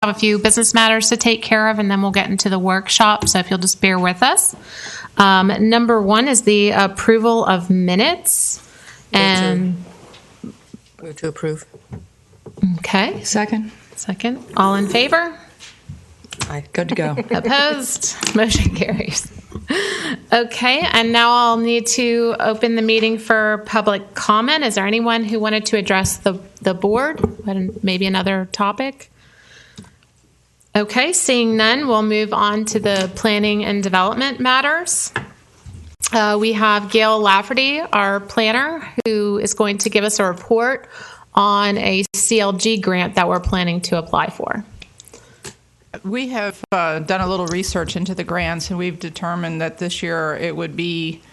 have a few business matters to take care of, and then we'll get into the workshop, so if you'll just bear with us. Number one is the approval of minutes. And Move to approve. okay, Second. all in favor? Aye. Good to go. Opposed? Motion carries. Okay, and now I'll need to open the meeting for public comment. Is there anyone who wanted to address the board? Maybe another topic? Okay, seeing none, we'll move on to the planning and development matters. We have Gail Lafferty, our planner, who is going to give us a report on a CLG grant that we're planning to apply for. We have done a little research into the grants, and we've determined that this year it would be,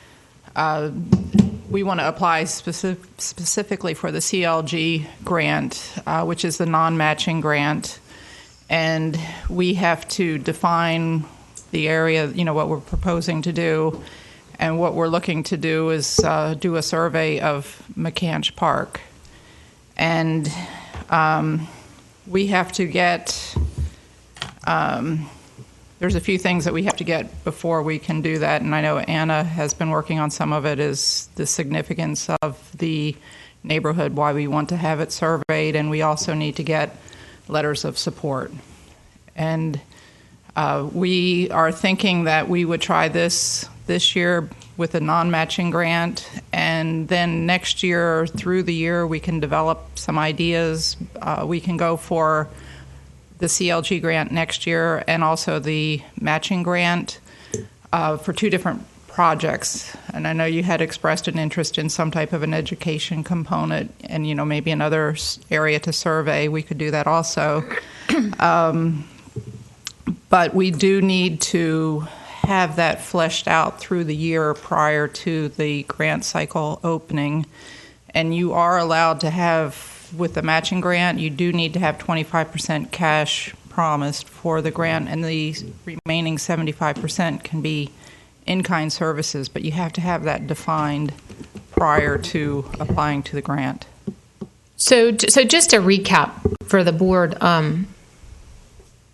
we want to apply specifically for the CLG grant, which is the non-matching grant. And we have to define the area, what we're proposing to do. And what we're looking to do is do a survey of McCanch Park. And we have to get, there's a few things that we have to get before we can do that. And I know Anna has been working on some of it, is the significance of the neighborhood, why we want to have it surveyed. And we also need to get letters of support. And we are thinking that we would try this year with a non-matching grant, and then next year, through the year, we can develop some ideas. We can go for the CLG grant next year and also the matching grant for two different projects. And I know you had expressed an interest in some type of an education component and, maybe another area to survey. We could do that also. But we do need to have that fleshed out through the year prior to the grant cycle opening. And you are allowed to have, with the matching grant, you do need to have 25% cash promised for the grant, and the remaining 75% can be in-kind services, but you have to have that defined prior to applying to the grant. So just to recap for the board,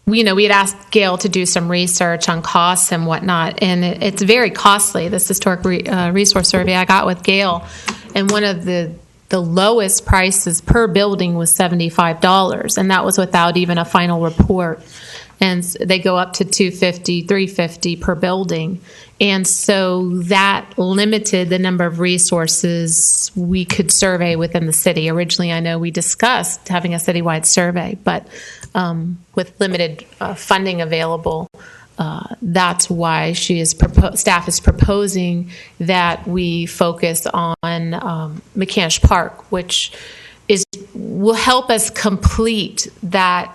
we had asked Gail to do some research on costs and whatnot, and it's very costly, this historic resource survey I got with Gail. And one of the lowest prices per building was $75, and that was without even a final report. And they go up to $250, $350 per building. And so that limited the number of resources we could survey within the city. Originally, I know we discussed having a citywide survey, but with limited funding available, that's why staff is proposing that we focus on McCanch Park, which will help us complete that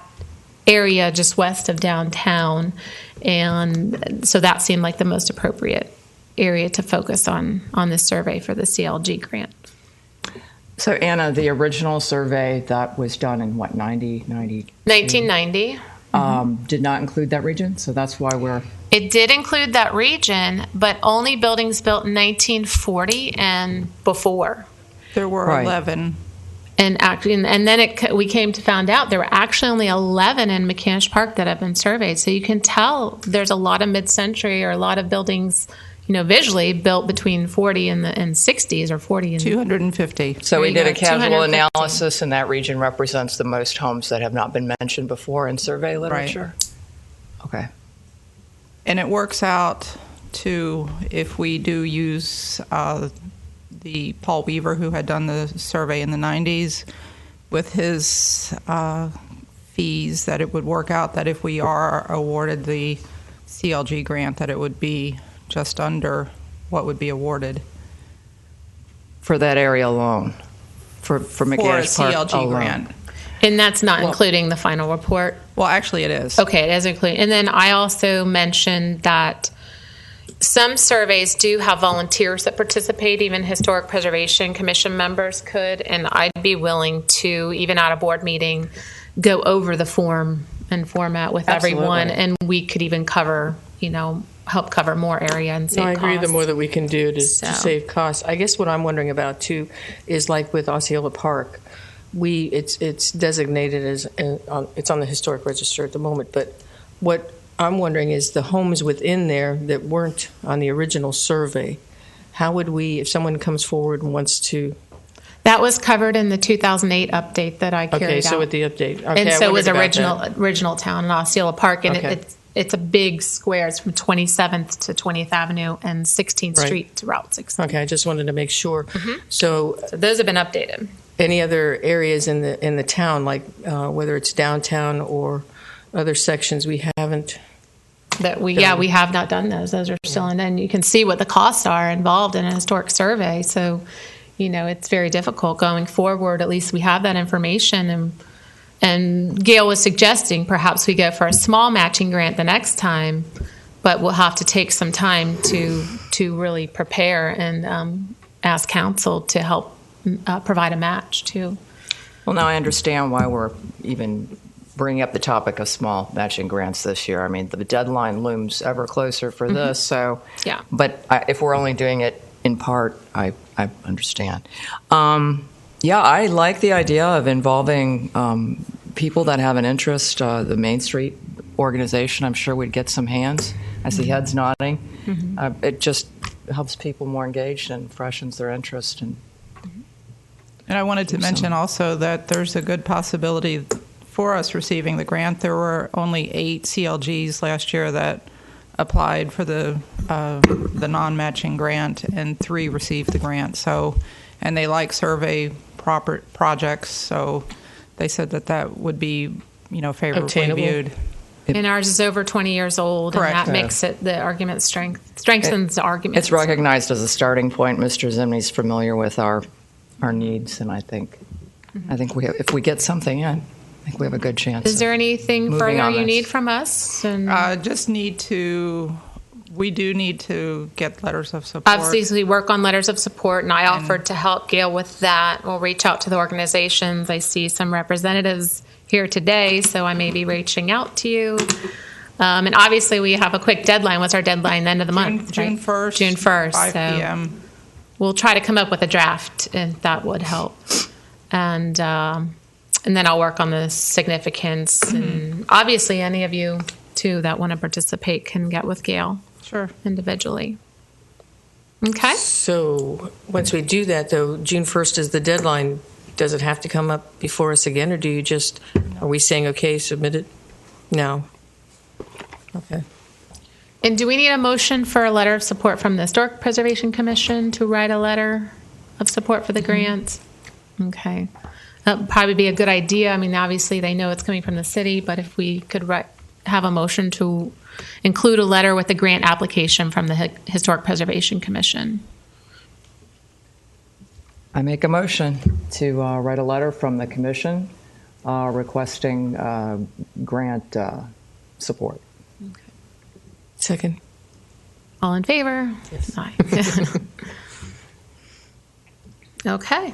area just west of downtown. And so that seemed like the most appropriate area to focus on this survey for the CLG grant. So, Anna, the original survey that was done in, 1990. Did not include that region, so that's why we're... It did include that region, but only buildings built in 1940 and before. There were 11. And actually, and then we came to find out there were actually only 11 in McCanch Park that have been surveyed. So you can tell there's a lot of mid-century or a lot of buildings, visually built between 40 and 60s or 40 and 250. So we did a casual analysis, and that region represents the most homes that have not been mentioned before in survey literature. Right. Okay. And it works out to, if we do use the Paul Weaver, who had done the survey in the 90s, with his fees, that it would work out that if we are awarded the CLG grant, that it would be just under what would be awarded. For that area alone? For McCanch Park CLG alone. grant. And that's not including the final report? Well, actually it is. Okay, it is included. And then I also mentioned that some surveys do have volunteers that participate, even Historic Preservation Commission members could, and I'd be willing to, even at a board meeting, go over the form and format with everyone, and we could even cover, help cover more area and save costs. I agree, the more that we can do to save costs. I guess what I'm wondering about, too, is like with Osceola Park, it's designated as, it's on the historic register at the moment, but what I'm wondering is the homes within there that weren't on the original survey, how would we, if someone comes forward and wants to... That was covered in the 2008 update that I carried out. Okay, so with the update. Okay, And I so it was wondered about that. original town in Osceola Park, and Okay. it's a big square. It's from 27th to 20th Avenue and 16th Right. Street to Route 16. Okay, I just wanted to make sure. So So those have been updated. any other areas in the town, like whether it's downtown or other sections we haven't... That we Done. we have not done those. Those are still in, and you can see what the costs are involved in a historic survey. So, it's very difficult going forward. At least we have that information, and Gail was suggesting perhaps we go for a small matching grant the next time, but we'll have to take some time to really prepare and ask council to help provide a match too. Well, now I understand why we're even bringing up the topic of small matching grants this year. I mean, the deadline looms ever closer for this. So, Yeah. But if we're only doing it in part, I understand. I like the idea of involving people that have an interest. The Main Street organization, I'm sure we'd get some hands. I see heads nodding. It just helps people more engaged and freshens their interest. And I wanted to mention also that there's a good possibility for us receiving the grant. There were only 8 CLGs last year that applied for the non-matching grant, and 3 received the grant. So, and they like survey projects, so they said that would be favorably Obtainable. viewed. And ours is over 20 years old, Correct. and that makes it the argument strengthens the argument. it's recognized as a starting point. Mr. Zimney's familiar with our needs, and I think if we get something in, I think we have a good chance. Is there anything moving further on you this. need from us? And We do need to get letters of support. obviously, work on letters of support, and I offered to help Gail with that. We'll reach out to the organizations. I see some representatives here today, so I may be reaching out to you. And obviously, we have a quick deadline. What's our deadline? The end of the month, June right? 1st. June 1st. 5 so p.m. we'll try to come up with a draft, if that would help. And then I'll work on the significance. And obviously, any of you, too, that want to participate can get with Gail. Sure. Individually. Okay. So once we do that, though, June 1st is the deadline. Does it have to come up before us again, or do you just, are we saying, okay, submit it? No. Okay. And do we need a motion for a letter of support from the Historic Preservation Commission to write a letter of support for the grant? Okay. That would probably be a good idea. I mean, obviously, they know it's coming from the city, but if we could have a motion to include a letter with the grant application from the Historic Preservation Commission. I make a motion to write a letter from the commission requesting grant support. Second. All in favor? Yes. Aye. Okay.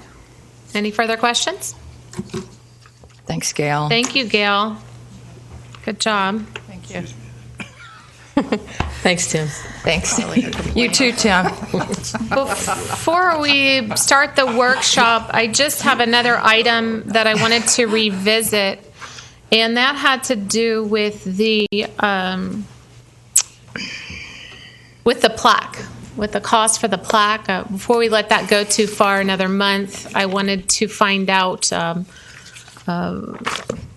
Any further questions? Thanks, Gail. Thank you, Gail. Good job. Thank you. Thanks, Tim. Thanks. You too, Tim. Before we start the workshop, I just have another item that I wanted to revisit, and that had to do with the plaque, with the cost for the plaque. Before we let that go too far another month, I wanted to find out.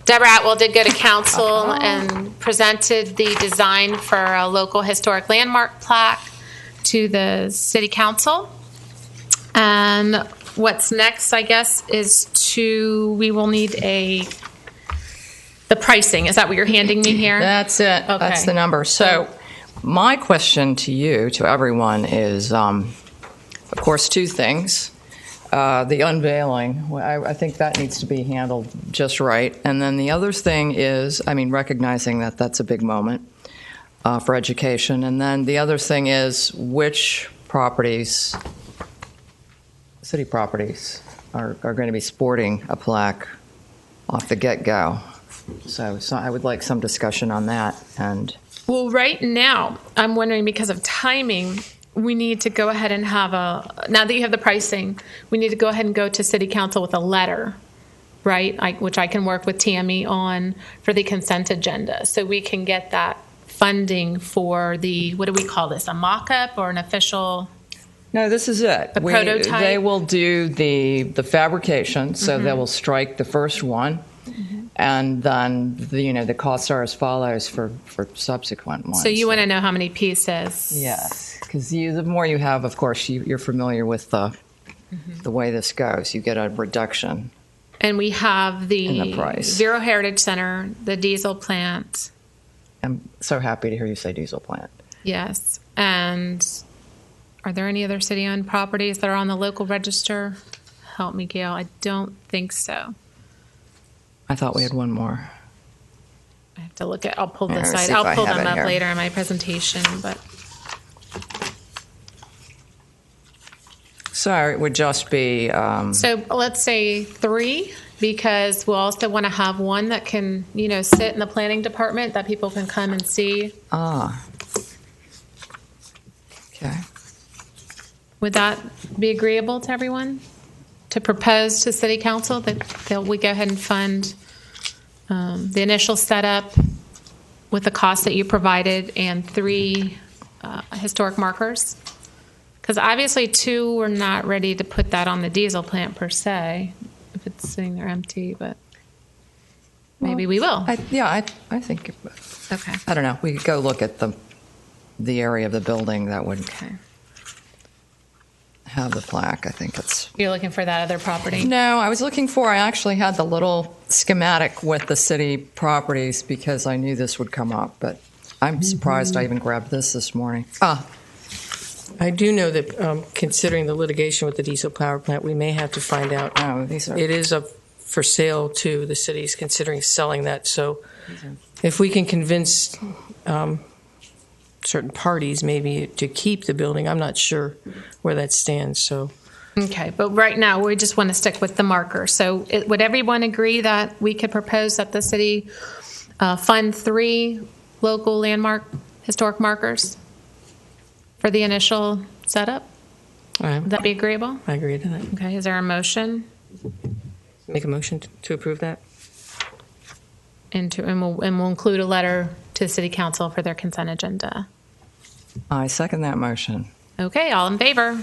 Deborah Atwell did go to council and presented the design for a local historic landmark plaque to the city council. And what's next, I guess, is we will need the pricing. Is that what you're handing me here? That's it. Okay. That's the number. So my question to you, to everyone, is, of course, 2 things. The unveiling, I think that needs to be handled just right. And then the other thing is, recognizing that that's a big moment for education. And then the other thing is which properties, city properties, are going to be sporting a plaque off the get-go. So I would like some discussion on that. And Well, right now, I'm wondering, because of timing, we need to go ahead and have now that you have the pricing, we need to go ahead and go to city council with a letter right? Which I can work with Tammy on for the consent agenda. So we can get that funding for the, what do we call this, a mock-up or an official? No, this is it. The prototype? They will do the fabrication, so they will strike the first one, and then the costs are as follows for subsequent ones. So you want to know how many pieces? Yes, because the more you have, of course, you're familiar with the way this goes. You get a reduction. And we have In the price. Vero Heritage Center, the diesel plant. I'm so happy to hear you say diesel plant. Yes. And are there any other city-owned properties that are on the local register? Help me, Gail. I don't think so. I thought we had one more. I have to look at. I'll pull Yeah, this let's side. see if I'll I pull have them it up here. later in my presentation. But So it would just be. so let's say 3, because we'll also want to have one that can, sit in the planning department that people can come and see. Okay. Would that be agreeable to everyone? To propose to City Council that we go ahead and fund the initial setup with the cost that you provided and 3 historic markers? Because obviously 2, we're not ready to put that on the diesel plant per se, if it's sitting there empty, but maybe we will. I think. Okay. I don't know. We could go look at the area of the building that would Okay. have the plaque. I think it's. You're looking for that other property? No, I was looking for. I actually had the little schematic with the city properties because I knew this would come up, but I'm surprised I even grabbed this morning. I do know that considering the litigation with the diesel power plant, we may have to find out. Oh, these are. It is up for sale too. The city's considering selling that. So if we can convince certain parties maybe to keep the building, I'm not sure where that stands. So Okay, but right now, we just want to stick with the marker. So would everyone agree that we could propose that the city fund 3 local landmark historic markers for the initial setup? Would that be agreeable? I agree to that. Okay, is there a motion? Make a motion to approve that. And we'll include a letter to the city council for their consent agenda. I second that motion. Okay, all in favor?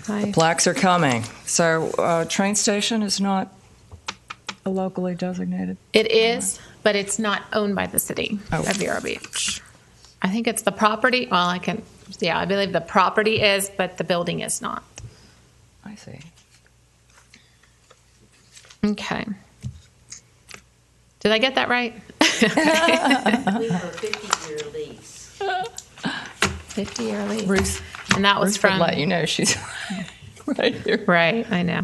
Aye. Plaques are coming. So train station is not locally designated? It is, but it's not owned by the city Oh. of Vero Beach. I think it's the property. Well, I believe the property is, but the building is not. I see. Okay. Did I get that right? We have a 50-year lease. 50-year lease. Ruth, And that was Ruth would from. let you know she's right here. Right, I know.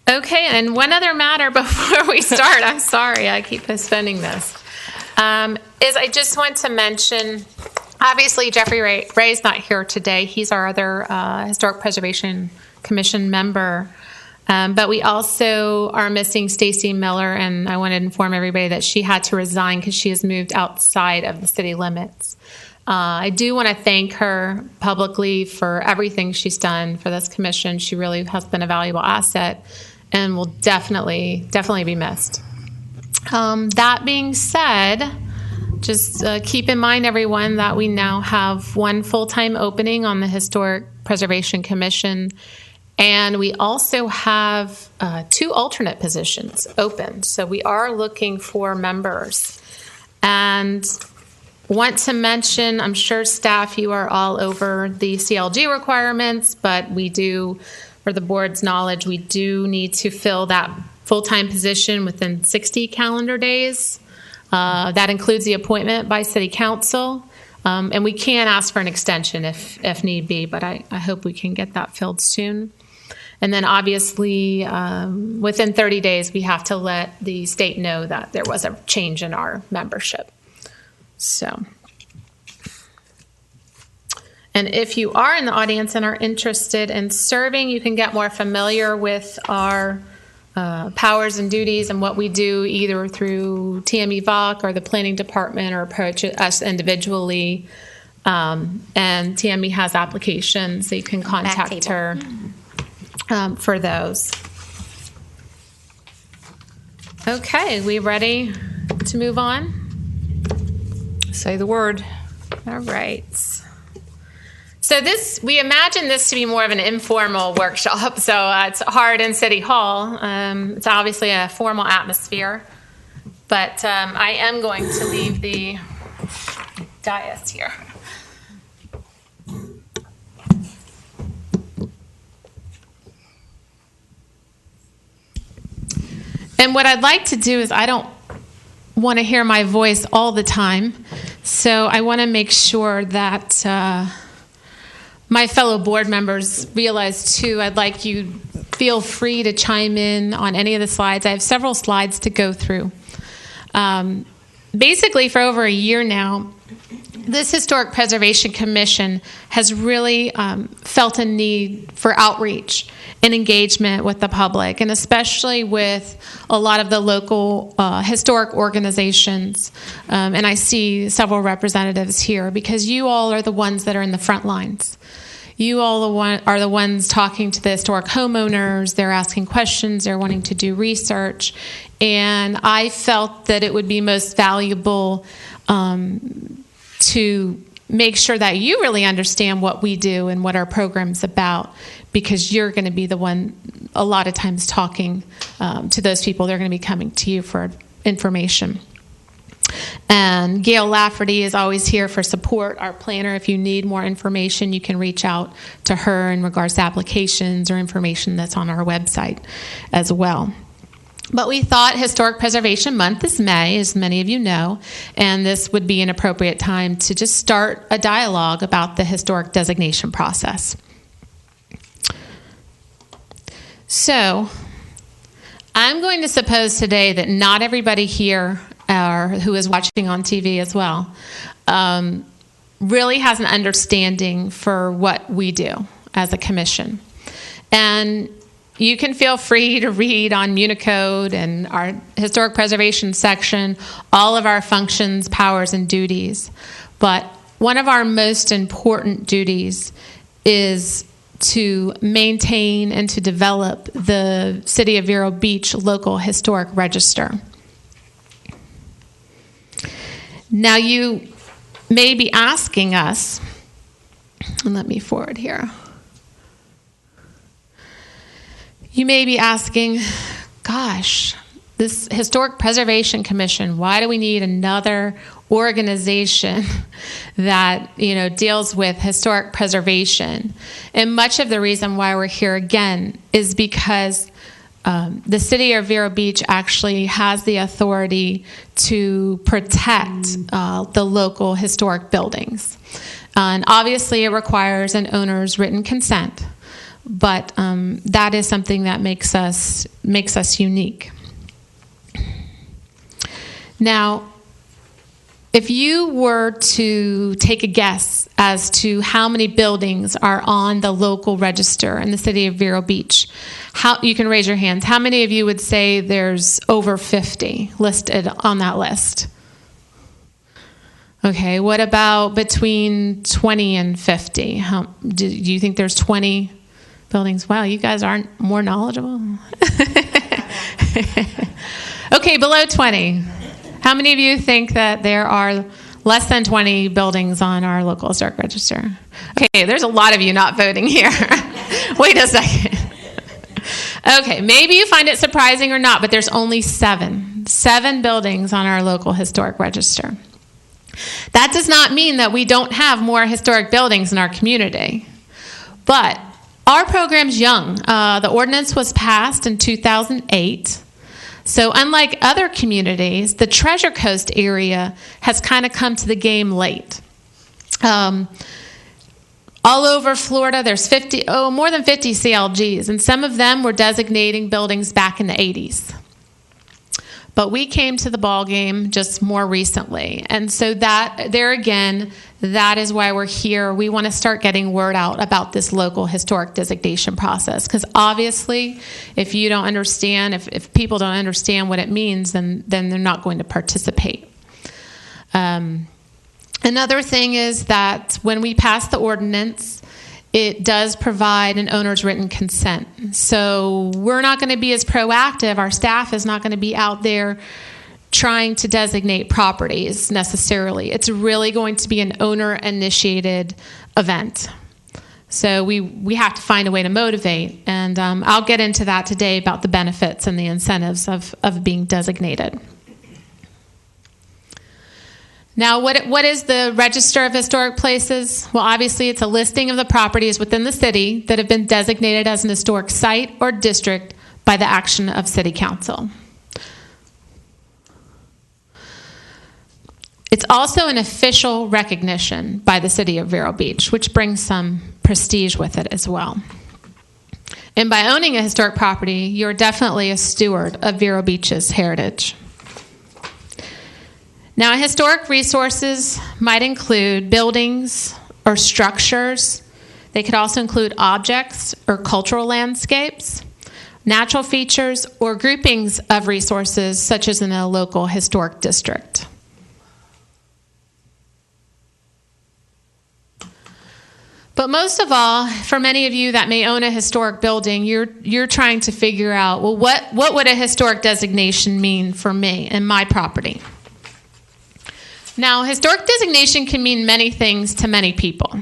Okay, and one other matter before we start. I'm sorry, I keep postponing this. Is I just want to mention, obviously Jeffrey Ray's not here today. He's our other Historic Preservation Commission member. But we also are missing Stacy Miller, and I want to inform everybody that she had to resign because she has moved outside of the city limits. I do want to thank her publicly for everything she's done for this commission. She really has been a valuable asset and will definitely be missed. That being said, just keep in mind, everyone, that we now have 1 full-time opening on the Historic Preservation Commission, and we also have 2 alternate positions open. So we are looking for members. And want to mention, I'm sure staff, you are all over the CLG requirements, but we do, for the board's knowledge, we do need to fill that full-time position within 60 calendar days. That includes the appointment by City Council. And we can ask for an extension if need be, but I hope we can get that filled soon. And then obviously, within 30 days, we have to let the state know that there was a change in our membership. So, and if you are in the audience and are interested in serving, you can get more familiar with our powers and duties and what we do either through TME VOC or the planning department, or approach us individually. And TME has applications, so you can contact her for those. Okay, we ready to move on? Say the word. All right. So we imagine this to be more of an informal workshop. So it's hard in City Hall. It's obviously a formal atmosphere, but I am going to leave the dais here. And what I'd like to do is I don't want to hear my voice all the time, so I want to make sure that my fellow board members realize too, I'd like you feel free to chime in on any of the slides. I have several slides to go through. Basically, for over a year now, this Historic Preservation Commission has really felt a need for outreach and engagement with the public, and especially with a lot of the local historic organizations. And I see several representatives here because you all are the ones that are in the front lines. You all are the ones talking to the historic homeowners. They're asking questions. They're wanting to do research. And I felt that it would be most valuable to make sure that you really understand what we do and what our program's about, because you're going to be the one a lot of times talking to those people. They're going to be coming to you for information. And Gail Lafferty is always here for support, our planner. If you need more information, you can reach out to her in regards to applications or information that's on our website as well. But we thought Historic Preservation Month is May, as many of you know, and this would be an appropriate time to just start a dialogue about the historic designation process. So, I'm going to suppose today that not everybody here, or who is watching on TV as well, really has an understanding for what we do as a commission. And you can feel free to read on Municode and our historic preservation section all of our functions, powers, and duties. But one of our most important duties is to maintain and to develop the City of Vero Beach local historic register. Now you may be asking us, and let me forward here. You may be asking, gosh, this Historic Preservation Commission, why do we need another organization that, deals with historic preservation? And much of the reason why we're here again is because the City of Vero Beach actually has the authority to protect the local historic buildings. And obviously it requires an owner's written consent. But that is something that makes us unique. Now, if you were to take a guess as to how many buildings are on the local register in the City of Vero Beach, you can raise your hands. How many of you would say there's over 50 listed on that list? Okay, what about between 20 and 50? Do you think there's 20 buildings? Wow, you guys aren't more knowledgeable. Okay, below 20. How many of you think that there are less than 20 buildings on our local historic register? Okay, there's a lot of you not voting here. Wait a second. Okay, maybe you find it surprising or not, but there's only 7 buildings on our local historic register. That does not mean that we don't have more historic buildings in our community, but our program's young. The ordinance was passed in 2008. So unlike other communities, the Treasure Coast area has kind of come to the game late. All over Florida, there's more than 50 CLGs, and some of them were designating buildings back in the 80s. But we came to the ball game just more recently. And so that is why we're here. We want to start getting word out about this local historic designation process. Because obviously, if you don't understand, if people don't understand what it means, then they're not going to participate. Another thing is that when we passed the ordinance, it does provide an owner's written consent. So we're not going to be as proactive. Our staff is not going to be out there trying to designate properties necessarily. It's really going to be an owner-initiated event. So we have to find a way to motivate, and I'll get into that today about the benefits and the incentives of being designated. Now, what is the Register of Historic Places? Well, obviously, it's a listing of the properties within the city that have been designated as an historic site or district by the action of City Council. It's also an official recognition by the City of Vero Beach, which brings some prestige with it as well. And by owning a historic property, you're definitely a steward of Vero Beach's heritage. Now, historic resources might include buildings or structures. They could also include objects or cultural landscapes, natural features, or groupings of resources, such as in a local historic district. But most of all, for many of you that may own a historic building, you're trying to figure out, well, what would a historic designation mean for me and my property? Now, historic designation can mean many things to many people.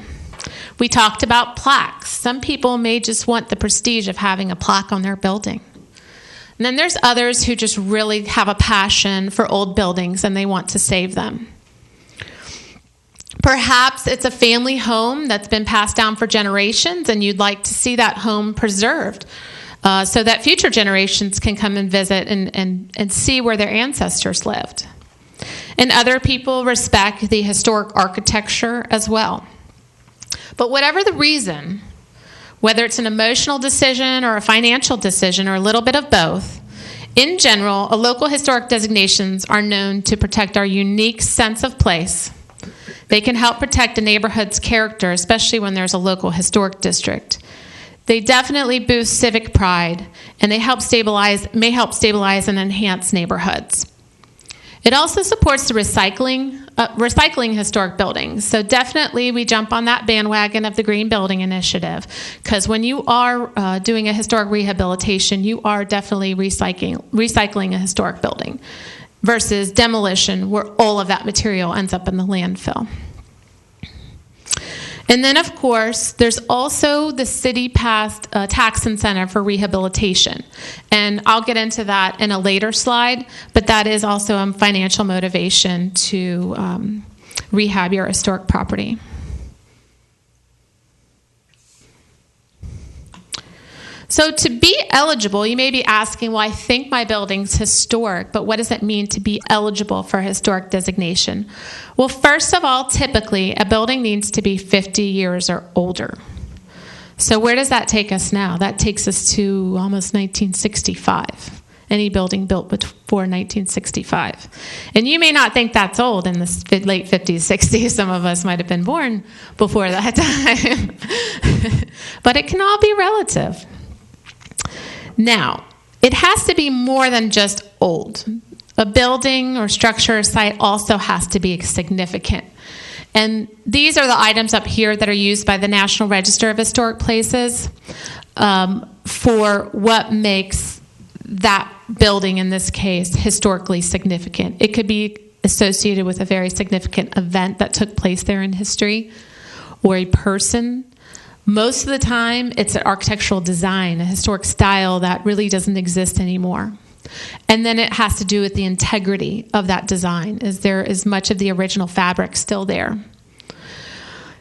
We talked about plaques. Some people may just want the prestige of having a plaque on their building. And then there's others who just really have a passion for old buildings and they want to save them. Perhaps it's a family home that's been passed down for generations and you'd like to see that home preserved so that future generations can come and visit and see where their ancestors lived. And other people respect the historic architecture as well. But whatever the reason, whether it's an emotional decision or a financial decision or a little bit of both, in general, local historic designations are known to protect our unique sense of place. They can help protect a neighborhood's character, especially when there's a local historic district. They definitely boost civic pride, and may help stabilize and enhance neighborhoods. It also supports the recycling historic buildings. So definitely we jump on that bandwagon of the Green Building Initiative, because when you are doing a historic rehabilitation, you are definitely recycling a historic building versus demolition, where all of that material ends up in the landfill. And then, of course, there's also the city-passed tax incentive for rehabilitation. And I'll get into that in a later slide, but that is also a financial motivation to rehab your historic property. So to be eligible, you may be asking, well, I think my building's historic, but what does it mean to be eligible for historic designation? Well, first of all, typically, a building needs to be 50 years or older. So where does that take us now? That takes us to almost 1965. Any building built before 1965. And you may not think that's old in the late 50s, 60s. Some of us might have been born before that time. But it can all be relative. Now, it has to be more than just old. A building or structure or site also has to be significant. And these are the items up here that are used by the National Register of Historic Places for what makes that building, in this case, historically significant. It could be associated with a very significant event that took place there in history, or a person. Most of the time, it's an architectural design, a historic style that really doesn't exist anymore. And then it has to do with the integrity of that design. Is much of the original fabric still there?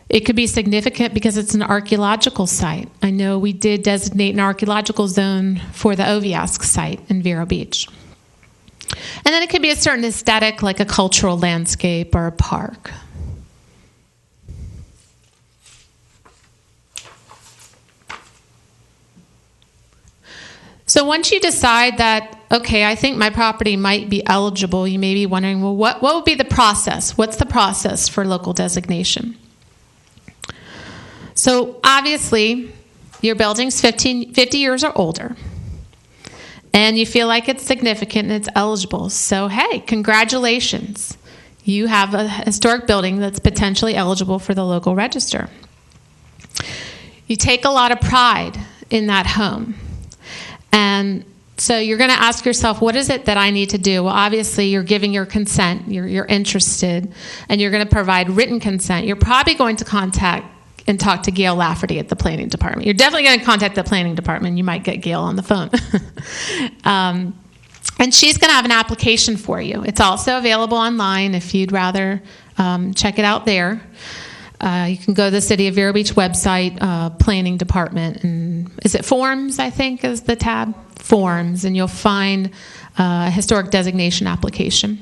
It could be significant because it's an archaeological site. I know we did designate an archaeological zone for the Oviask site in Vero Beach. And then it could be a certain aesthetic, like a cultural landscape or a park. So once you decide that, okay, I think my property might be eligible, you may be wondering, well, what would be the process? What's the process for local designation? So obviously, your building's 50 years or older, and you feel like it's significant and it's eligible. So hey, congratulations. You have a historic building that's potentially eligible for the local register. You take a lot of pride in that home. And so you're going to ask yourself, what is it that I need to do? Well, obviously, you're giving your consent. You're interested, and you're going to provide written consent. You're probably going to contact and talk to Gail Lafferty at the planning department. You're definitely going to contact the planning department. You might get Gail on the phone. And she's going to have an application for you. It's also available online if you'd rather check it out there. You can go to the City of Vero Beach website, planning department, and is it forms, I think, is the tab? Forms, and you'll find a historic designation application.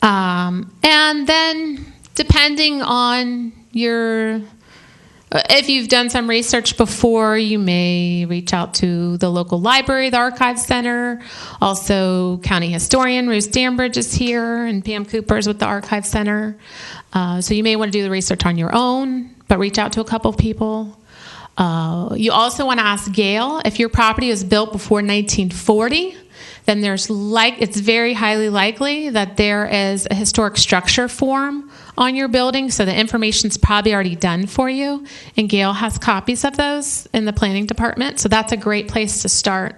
And then, depending on if you've done some research before, you may reach out to the local library, the Archive Center. Also, County Historian Ruth Danbridge is here, and Pam Cooper is with the Archive Center. So you may want to do the research on your own, but reach out to a couple of people. You also want to ask Gail, if your property was built before 1940, then it's very highly likely that there is a historic structure form on your building, so the information's probably already done for you, and Gail has copies of those in the planning department, so that's a great place to start,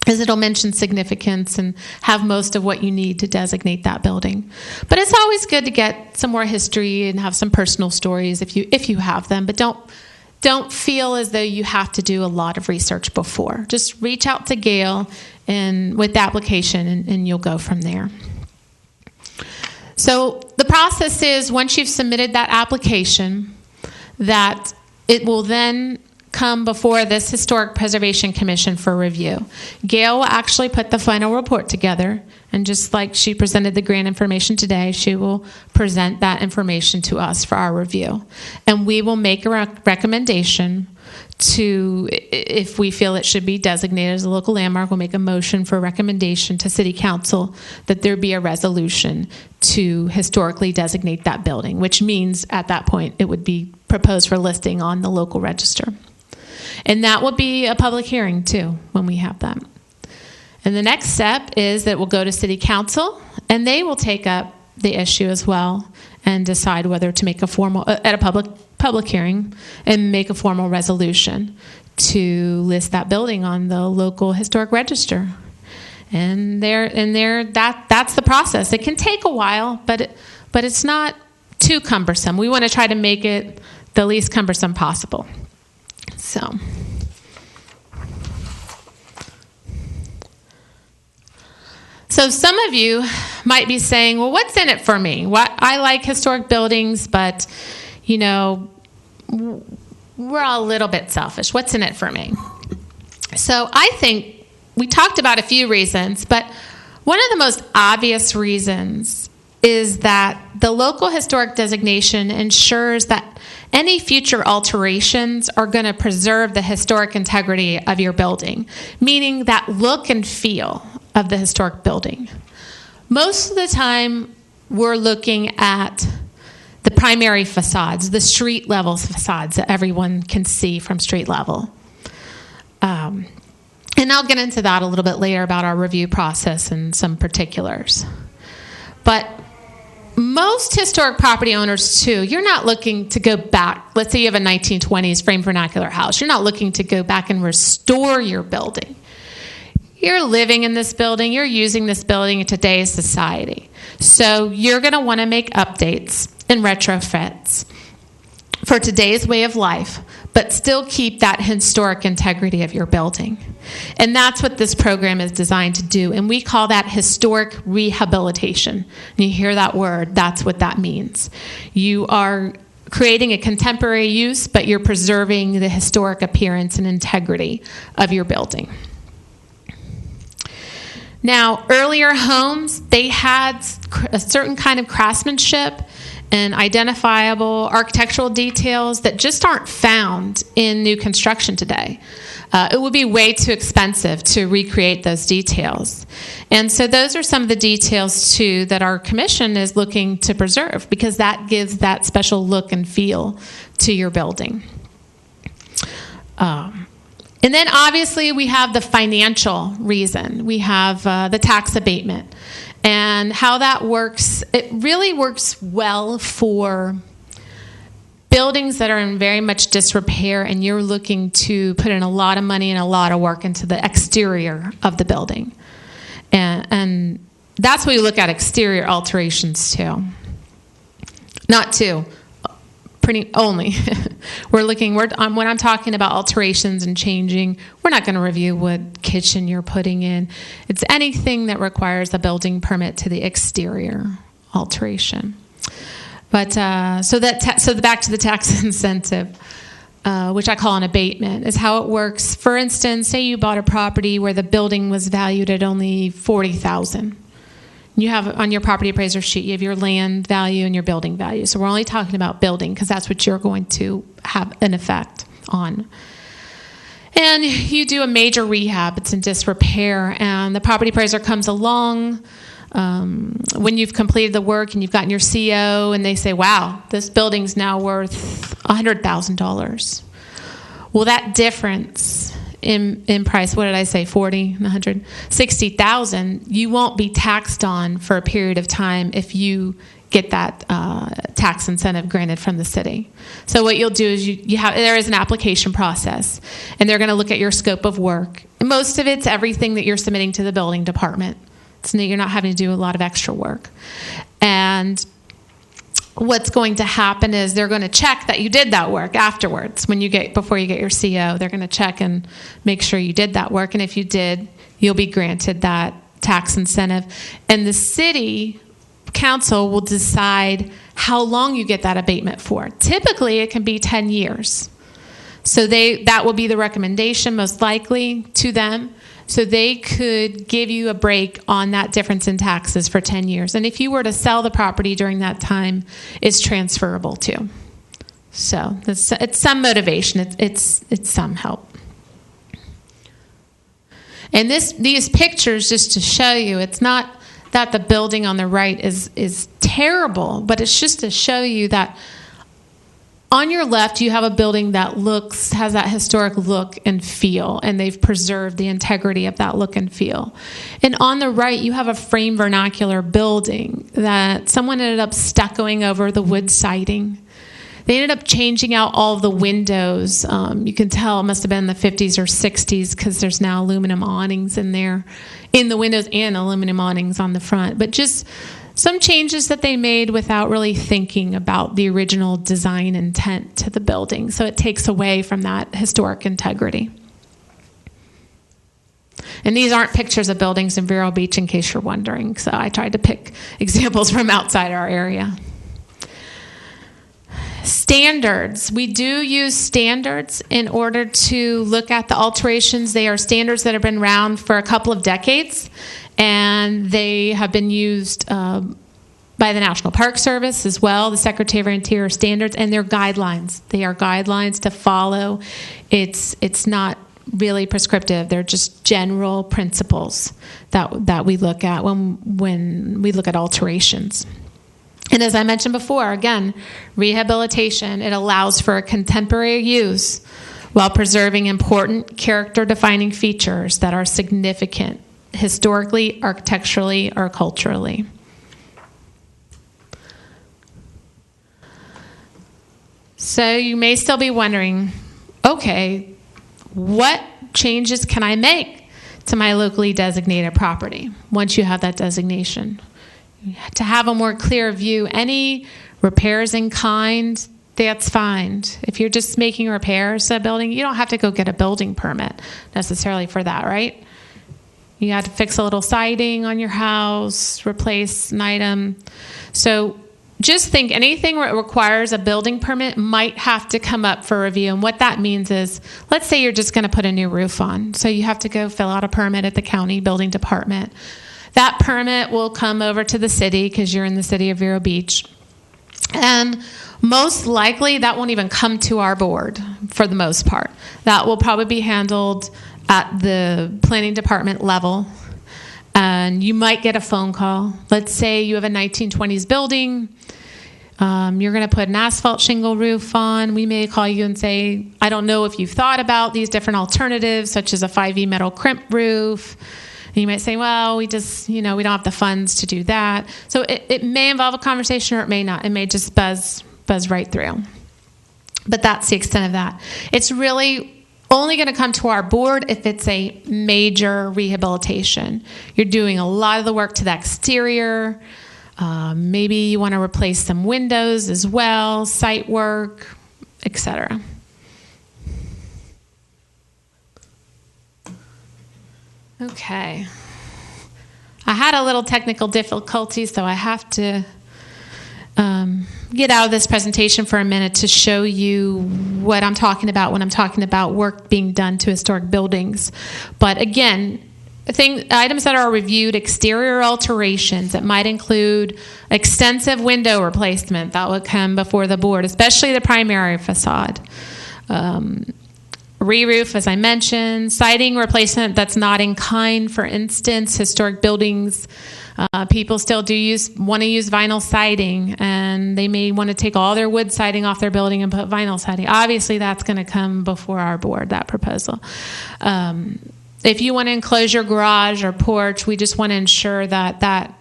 as it'll mention significance and have most of what you need to designate that building. But it's always good to get some more history and have some personal stories if you have them, but don't feel as though you have to do a lot of research before. Just reach out to Gail and with the application, and you'll go from there. So the process is, once you've submitted that application, that it will then come before this Historic Preservation Commission for review. Gail will actually put the final report together, and just like she presented the grant information today, she will present that information to us for our review. And we will make a recommendation to, if we feel it should be designated as a local landmark, we'll make a motion for a recommendation to City Council that there be a resolution to historically designate that building, which means at that point it would be proposed for listing on the local register. And that will be a public hearing too when we have that. And the next step is that we'll go to City Council, and they will take up the issue as well and decide whether to make a formal, at a public hearing, and make a formal resolution to list that building on the local historic register. And that's the process. It can take a while, but it's not too cumbersome. We want to try to make it the least cumbersome possible. So some of you might be saying, well, what's in it for me? I like historic buildings, but, we're all a little bit selfish. What's in it for me? So I think we talked about a few reasons, but one of the most obvious reasons is that the local historic designation ensures that any future alterations are going to preserve the historic integrity of your building, meaning that look and feel of the historic building. Most of the time, we're looking at the primary facades, the street level facades that everyone can see from street level. And I'll get into that a little bit later about our review process and some particulars. But most historic property owners, too, you're not looking to go back. Let's say you have a 1920s frame vernacular house. You're not looking to go back and restore your building. You're living in this building. You're using this building in today's society. So you're going to want to make updates and retrofits for today's way of life, but still keep that historic integrity of your building. And that's what this program is designed to do. And we call that historic rehabilitation. And you hear that word, that's what that means. You are creating a contemporary use, but you're preserving the historic appearance and integrity of your building. Now, earlier homes, they had a certain kind of craftsmanship and identifiable architectural details that just aren't found in new construction today. It would be way too expensive to recreate those details. And so those are some of the details, too, that our commission is looking to preserve, because that gives that special look and feel to your building. And then obviously we have the financial reason. We have the tax abatement. And how that works, it really works well for buildings that are in very much disrepair and you're looking to put in a lot of money and a lot of work into the exterior of the building. And that's what we look at, exterior alterations too. Not two, pretty only. When I'm talking about alterations and changing, we're not going to review what kitchen you're putting in. It's anything that requires a building permit to the exterior alteration. But so back to the tax incentive, which I call an abatement, is how it works. For instance, say you bought a property where the building was valued at only $40,000. You have on your property appraiser sheet, you have your land value and your building value. So we're only talking about building because that's what you're going to have an effect on. And you do a major rehab, it's in disrepair, and the property appraiser comes along when you've completed the work and you've gotten your CO, and they say, wow, this building's now worth $100,000. Well, that difference in price, what did I say, 40, 100, 60,000, you won't be taxed on for a period of time if you get that tax incentive granted from the city. So what you'll do is there is an application process, and they're going to look at your scope of work. Most of it's everything that you're submitting to the building department. So you're not having to do a lot of extra work. And what's going to happen is they're going to check that you did that work afterwards. Before you get your CO, they're going to check and make sure you did that work. And if you did, you'll be granted that tax incentive. And the city council will decide how long you get that abatement for. Typically, it can be 10 years. So that will be the recommendation most likely to them. So they could give you a break on that difference in taxes for 10 years. And if you were to sell the property during that time, it's transferable too. So it's some motivation. It's some help. And these pictures, just to show you, it's not that the building on the right is terrible, but it's just to show you that on your left, you have a building that has that historic look and feel, and they've preserved the integrity of that look and feel. And on the right, you have a frame vernacular building that someone ended up stuccoing over the wood siding. They ended up changing out all of the windows. You can tell it must have been in the 50s or 60s because there's now aluminum awnings in there, in the windows, and aluminum awnings on the front. But just some changes that they made without really thinking about the original design intent to the building. So it takes away from that historic integrity. And these aren't pictures of buildings in Vero Beach, in case you're wondering. So I tried to pick examples from outside our area. Standards. We do use standards in order to look at the alterations. They are standards that have been around for a couple of decades, and they have been used by the National Park Service as well, the Secretary of Interior standards, and they're guidelines. They are guidelines to follow. It's not really prescriptive. They're just general principles that we look at when we look at alterations. And as I mentioned before, again, rehabilitation, it allows for a contemporary use while preserving important character-defining features that are significant historically, architecturally, or culturally. So you may still be wondering, okay, what changes can I make to my locally designated property once you have that designation? To have a more clear view, any repairs in kind, that's fine. If you're just making repairs to a building, you don't have to go get a building permit necessarily for that, right? You had to fix a little siding on your house, replace an item. So just think anything that requires a building permit might have to come up for review. And what that means is, let's say you're just going to put a new roof on. So you have to go fill out a permit at the county building department. That permit will come over to the city because you're in the City of Vero Beach. And most likely that won't even come to our board for the most part. That will probably be handled at the planning department level. And you might get a phone call. Let's say you have a 1920s building. You're going to put an asphalt shingle roof on. We may call you and say, I don't know if you've thought about these different alternatives, such as a 5E metal crimp roof. And you might say, well, we don't have the funds to do that. So it may involve a conversation or it may not. It may just buzz right through. But that's the extent of that. It's really only going to come to our board if it's a major rehabilitation. You're doing a lot of the work to the exterior. Maybe you want to replace some windows as well, site work, etc. Okay. I had a little technical difficulty, so I have to get out of this presentation for a minute to show you what I'm talking about when I'm talking about work being done to historic buildings. But again, items that are reviewed, exterior alterations that might include extensive window replacement that would come before the board, especially the primary facade. Re-roof, as I mentioned, siding replacement that's not in kind. For instance, historic buildings, people still want to use vinyl siding, and they may want to take all their wood siding off their building and put vinyl siding. Obviously, that's going to come before our board, that proposal. If you want to enclose your garage or porch, we just want to ensure that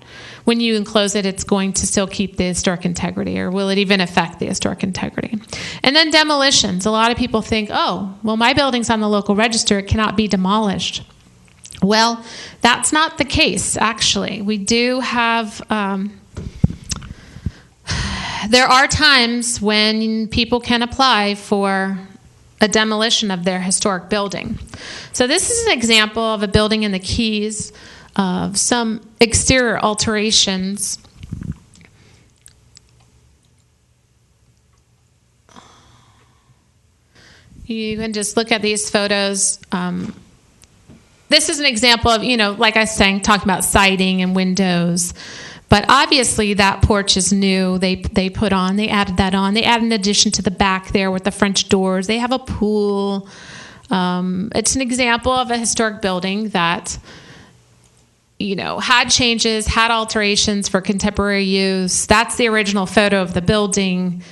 when you enclose it, it's going to still keep the historic integrity, or will it even affect the historic integrity? And then demolitions. A lot of people think, oh, well, my building's on the local register. It cannot be demolished. Well, that's not the case, actually. We do have... there are times when people can apply for a demolition of their historic building. So this is an example of a building in the Keys of some exterior alterations. You can just look at these photos. This is an example of, like I was saying, talking about siding and windows. But obviously that porch is new. They added that on. They added an addition to the back there with the French doors. They have a pool. It's an example of a historic building that had changes, had alterations for contemporary use. That's the original photo of the building,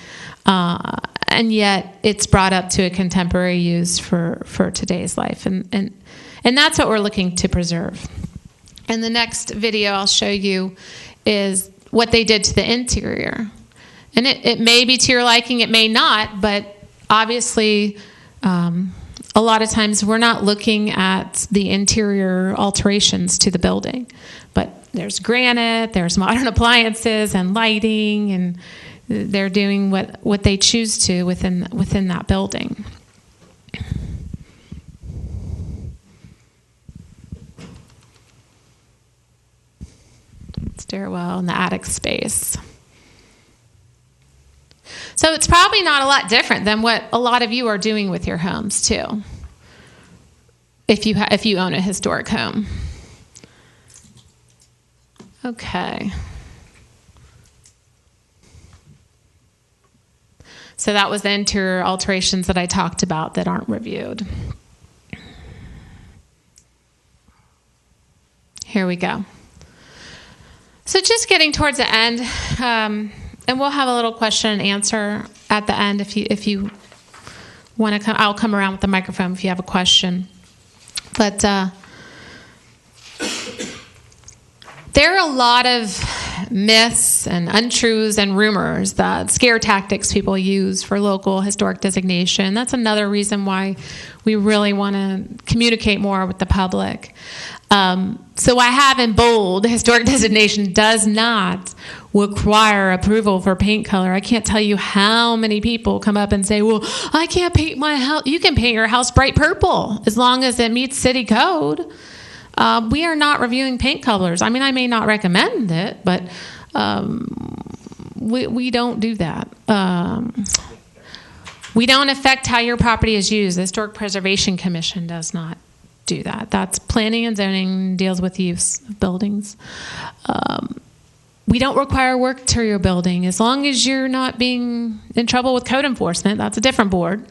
and yet it's brought up to a contemporary use for today's life, and that's what we're looking to preserve. And the next video I'll show you is what they did to the interior, and it may be to your liking, it may not, but obviously. A lot of times we're not looking at the interior alterations to the building, but there's granite, there's modern appliances and lighting, and they're doing what they choose to within that building. Stairwell in the attic space. So it's probably not a lot different than what a lot of you are doing with your homes too, if you own a historic home. Okay. So that was the interior alterations that I talked about that aren't reviewed. Here we go. So just getting towards the end. And we'll have a little question and answer at the end if you want to come. I'll come around with the microphone if you have a question. But there are a lot of myths and untruths and rumors, that scare tactics people use for local historic designation. That's another reason why we really want to communicate more with the public. So I have in bold, historic designation does not require approval for paint color. I can't tell you how many people come up and say, well, I can't paint my house. You can paint your house bright purple as long as it meets city code. We are not reviewing paint colors. I mean, I may not recommend it, but we don't do that. We don't affect how your property is used. The Historic Preservation Commission does not do that. That's planning and zoning, deals with use of buildings. We don't require work to your building as long as you're not being in trouble with code enforcement. That's a different board.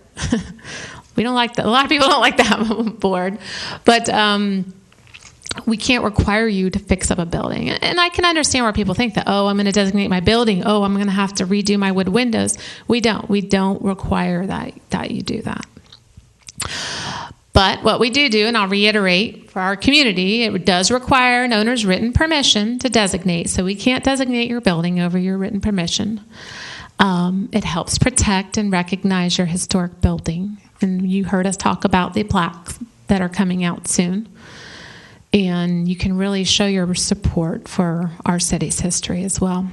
We don't like that. A lot of people don't like that board, but we can't require you to fix up a building. And I can understand where people think that, oh, I'm going to designate my building. Oh, I'm going to have to redo my wood windows. We don't. We don't require that you do that. But what we do, and I'll reiterate, for our community, it does require an owner's written permission to designate. So we can't designate your building over your written permission. It helps protect and recognize your historic building. And you heard us talk about the plaques that are coming out soon. And you can really show your support for our city's history as well.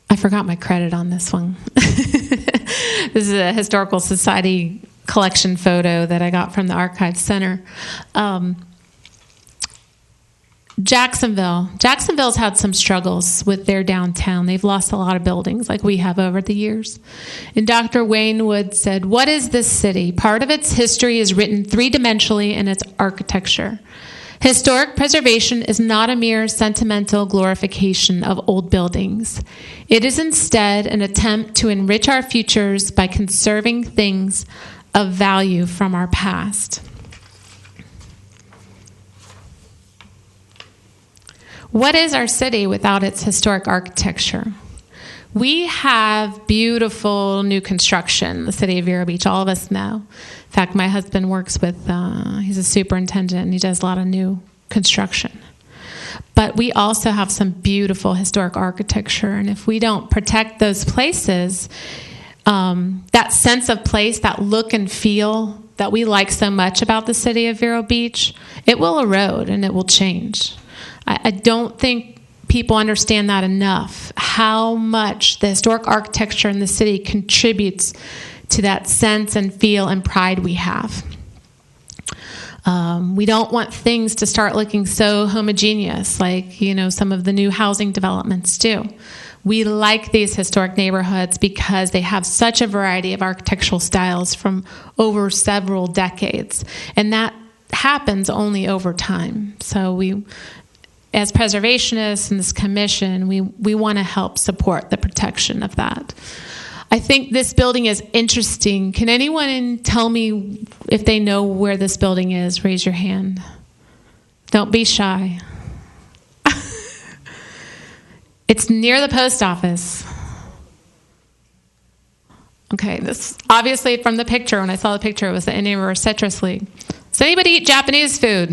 I forgot my credit on this one. This is a Historical Society collection photo that I got from the Archives Center. Jacksonville's had some struggles with their downtown. They've lost a lot of buildings like we have over the years. And Dr. Wayne Wood said, "What is this city? Part of its history is written three-dimensionally in its architecture. Historic preservation is not a mere sentimental glorification of old buildings. It is instead an attempt to enrich our futures by conserving things of value from our past." What is our city without its historic architecture? We have beautiful new construction in the City of Vero Beach. All of us know. In fact, my husband works with, he's a superintendent, and he does a lot of new construction. But we also have some beautiful historic architecture, and if we don't protect those places, that sense of place, that look and feel that we like so much about the City of Vero Beach, it will erode and it will change. I don't think people understand that enough, how much the historic architecture in the city contributes to that sense and feel and pride we have. We don't want things to start looking so homogeneous like, some of the new housing developments do. We like these historic neighborhoods because they have such a variety of architectural styles from over several decades. And that happens only over time. So we, as preservationists in this commission, we want to help support the protection of that. I think this building is interesting. Can anyone tell me if they know where this building is? Raise your hand. Don't be shy. It's near the post office. Okay, this obviously from the picture, when I saw the picture, it was the Indian River Citrus League. Does anybody eat Japanese food?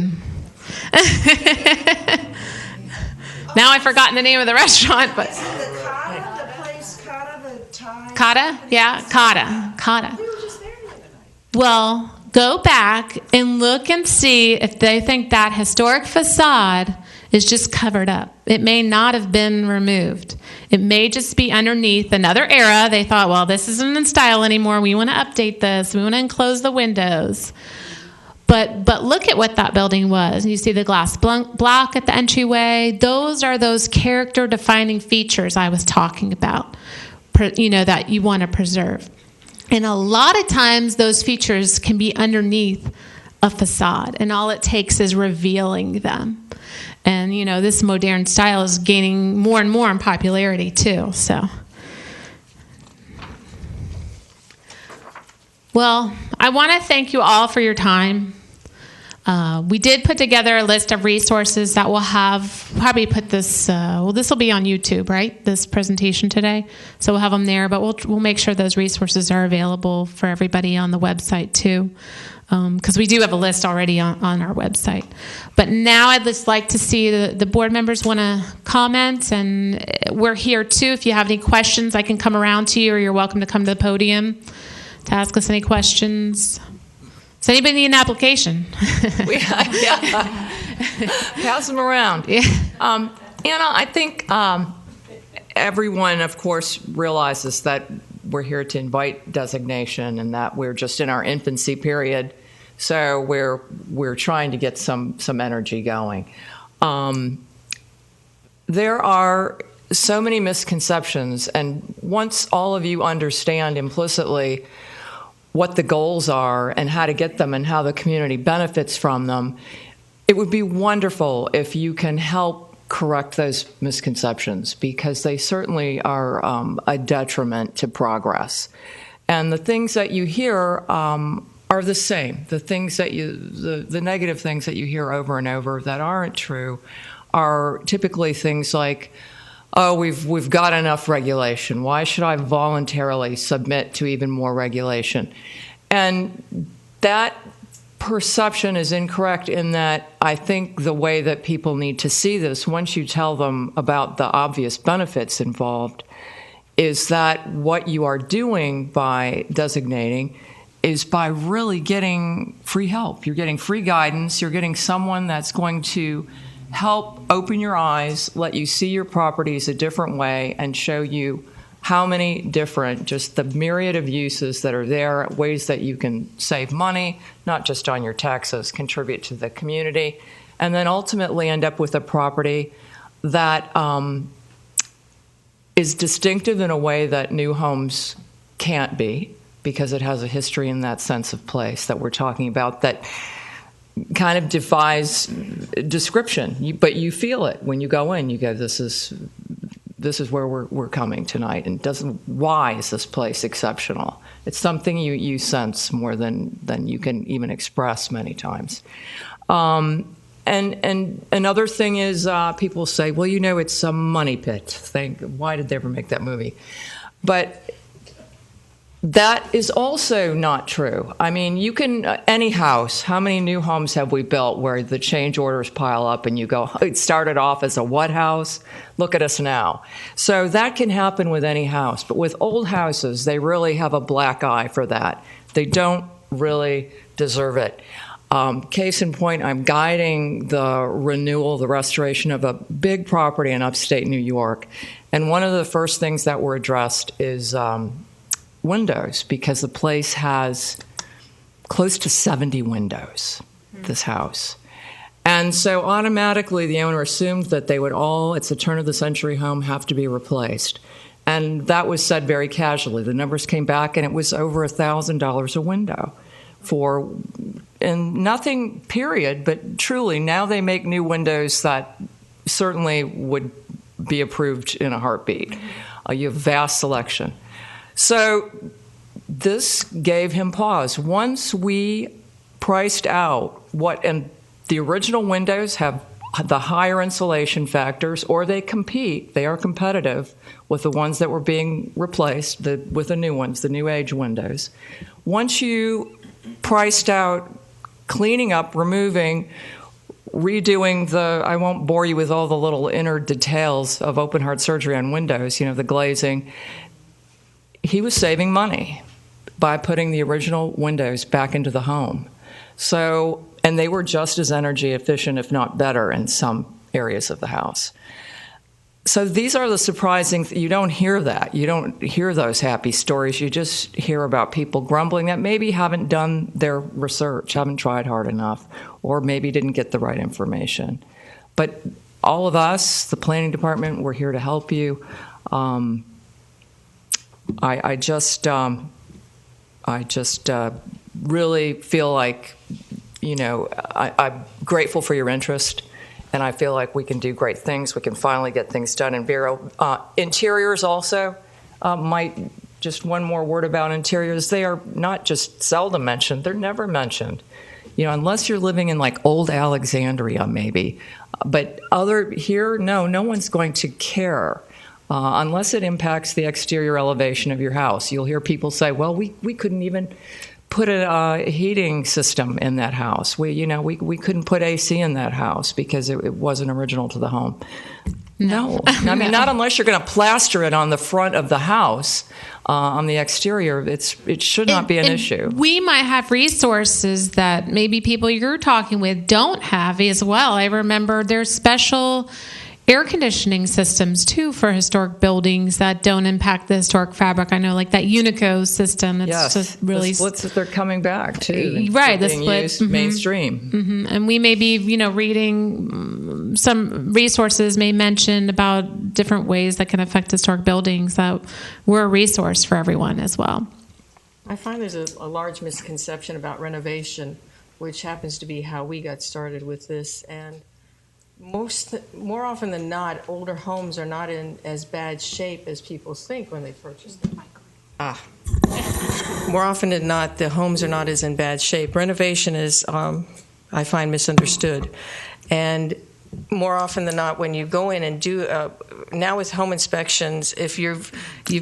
Now I've forgotten the name of the restaurant, but The Kata, the place Kata, the Thai. Kata? Yeah, Kata. We were just there the other night. Well, go back and look and see if they think that historic facade is just covered up. It may not have been removed. It may just be underneath another era. They thought, well, this isn't in style anymore. We want to update this. We want to enclose the windows. But look at what that building was. You see the glass block at the entryway. Those are those character-defining features I was talking about, that you want to preserve. And a lot of times those features can be underneath a facade, and all it takes is revealing them. And, this modern style is gaining more and more in popularity, too. So, well, I want to thank you all for your time. We did put together a list of resources that we'll probably put this, this will be on YouTube, right? This presentation today. So we'll have them there, but we'll make sure those resources are available for everybody on the website too. Because we do have a list already on our website. But now I'd just like to see the board members want to comment, and we're here too. If you have any questions, I can come around to you, or you're welcome to come to the podium to ask us any questions. Does anybody need an application? Pass them around. Yeah. Anna, I think everyone, of course, realizes that we're here to invite designation and that we're just in our infancy period. So we're trying to get some energy going. There are so many misconceptions, and once all of you understand implicitly what the goals are and how to get them and how the community benefits from them, it would be wonderful if you can help correct those misconceptions, because they certainly are a detriment to progress. And the things that you hear are the same. The things that the negative things that you hear over and over that aren't true are typically things like, oh, we've got enough regulation. Why should I voluntarily submit to even more regulation? And that perception is incorrect in that I think the way that people need to see this, once you tell them about the obvious benefits involved, is that what you are doing by designating is by really getting free help. You're getting free guidance. You're getting someone that's going to help open your eyes, let you see your properties a different way, and show you how many different, just the myriad of uses that are there, ways that you can save money, not just on your taxes, contribute to the community, and then ultimately end up with a property that is distinctive in a way that new homes can't be, because it has a history in that sense of place that we're talking about that kind of defies description. But you feel it when you go in. You go, this is where we're coming tonight, and why is this place exceptional? It's something you sense more than you can even express many times. And another thing is people say, well, it's a money pit. Why did they ever make that movie? But that is also not true. I mean, you can, any house, how many new homes have we built where the change orders pile up and you go, it started off as a what house? Look at us now. So that can happen with any house. But with old houses, they really have a black eye for that. They don't really deserve it. Case in point, I'm guiding the renewal, the restoration of a big property in upstate New York. And one of the first things that were addressed is windows, because the place has close to 70 windows, this house. And so automatically the owner assumed that they would all, it's a turn-of-the-century home, have to be replaced. And that was said very casually. The numbers came back, and it was over $1,000 a window for, and nothing, period, but truly, now they make new windows that certainly would be approved in a heartbeat. You have vast selection. So this gave him pause. Once we priced out and the original windows have the higher insulation factors, or they are competitive with the ones that were being replaced with the new ones, the new age windows. Once you priced out cleaning up, removing, redoing I won't bore you with all the little inner details of open heart surgery on windows, the glazing. He was saving money by putting the original windows back into the home. So, and they were just as energy efficient, if not better, in some areas of the house. So these are the surprising you don't hear that. You don't hear those happy stories. You just hear about people grumbling that maybe haven't done their research, haven't tried hard enough, or maybe didn't get the right information. But all of us, the planning department, we're here to help you. I just really feel like, I'm grateful for your interest, and I feel like we can do great things. We can finally get things done in Vero. Interiors also, just one more word about interiors. They are not just seldom mentioned, they're never mentioned. Unless you're living in like old Alexandria maybe. But no one's going to care. Unless it impacts the exterior elevation of your house. You'll hear people say, well, we couldn't even put a heating system in that house. We couldn't put AC in that house because it wasn't original to the home. No. I mean, not unless you're going to plaster it on the front of the house. On the exterior, it should not be an issue. We might have resources that maybe people you're talking with don't have as well. I remember there's special air conditioning systems too for historic buildings that don't impact the historic fabric. I know, like that Unico system. It's just really the splits that they're coming back too. Right, the split mainstream. Mm-hmm. And we may be, reading some resources may mention about different ways that can affect historic buildings. That we're a resource for everyone as well. I find there's a large misconception about renovation, which happens to be how we got started with this, and more often than not, older homes are not in as bad shape as people think when they purchase them. More often than not, the homes are not as in bad shape. Renovation is, I find, misunderstood. And more often than not, when you go in and do, now with home inspections, if you've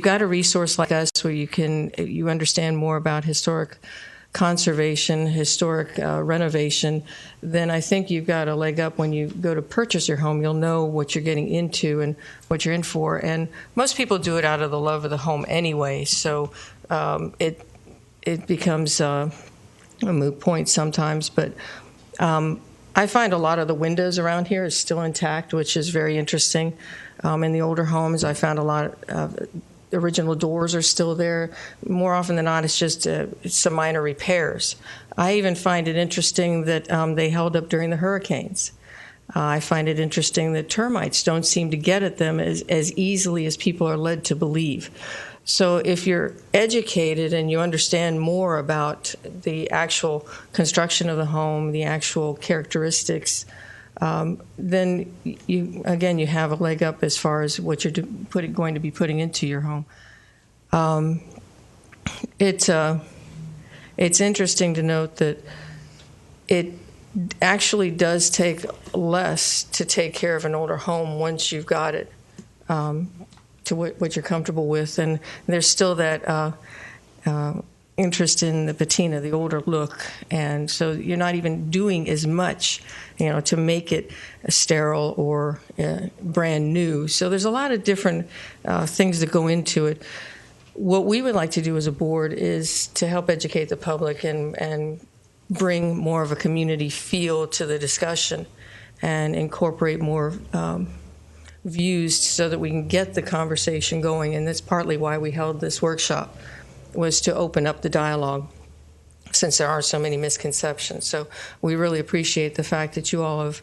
got a resource like us where you understand more about historic conservation, historic renovation, then I think you've got a leg up when you go to purchase your home. You'll know what you're getting into and what you're in for. And most people do it out of the love of the home anyway, so it becomes a moot point sometimes. But I find a lot of the windows around here is still intact, which is very interesting. In the older homes, I found a lot of original doors are still there. More often than not, it's just some minor repairs. I even find it interesting that they held up during the hurricanes. I find it interesting that termites don't seem to get at them as easily as people are led to believe. So if you're educated and you understand more about the actual construction of the home, the actual characteristics, then you have a leg up as far as what you're going to be putting into your home. It's interesting to note that it actually does take less to take care of an older home once you've got it to what you're comfortable with, and there's still that interest in the patina, the older look, and so you're not even doing as much, to make it sterile or brand new. So there's a lot of different things that go into it. What we would like to do as a board is to help educate the public and bring more of a community feel to the discussion and incorporate more views so that we can get the conversation going. And that's partly why we held this workshop, was to open up the dialogue, since there are so many misconceptions. So we really appreciate the fact that you all have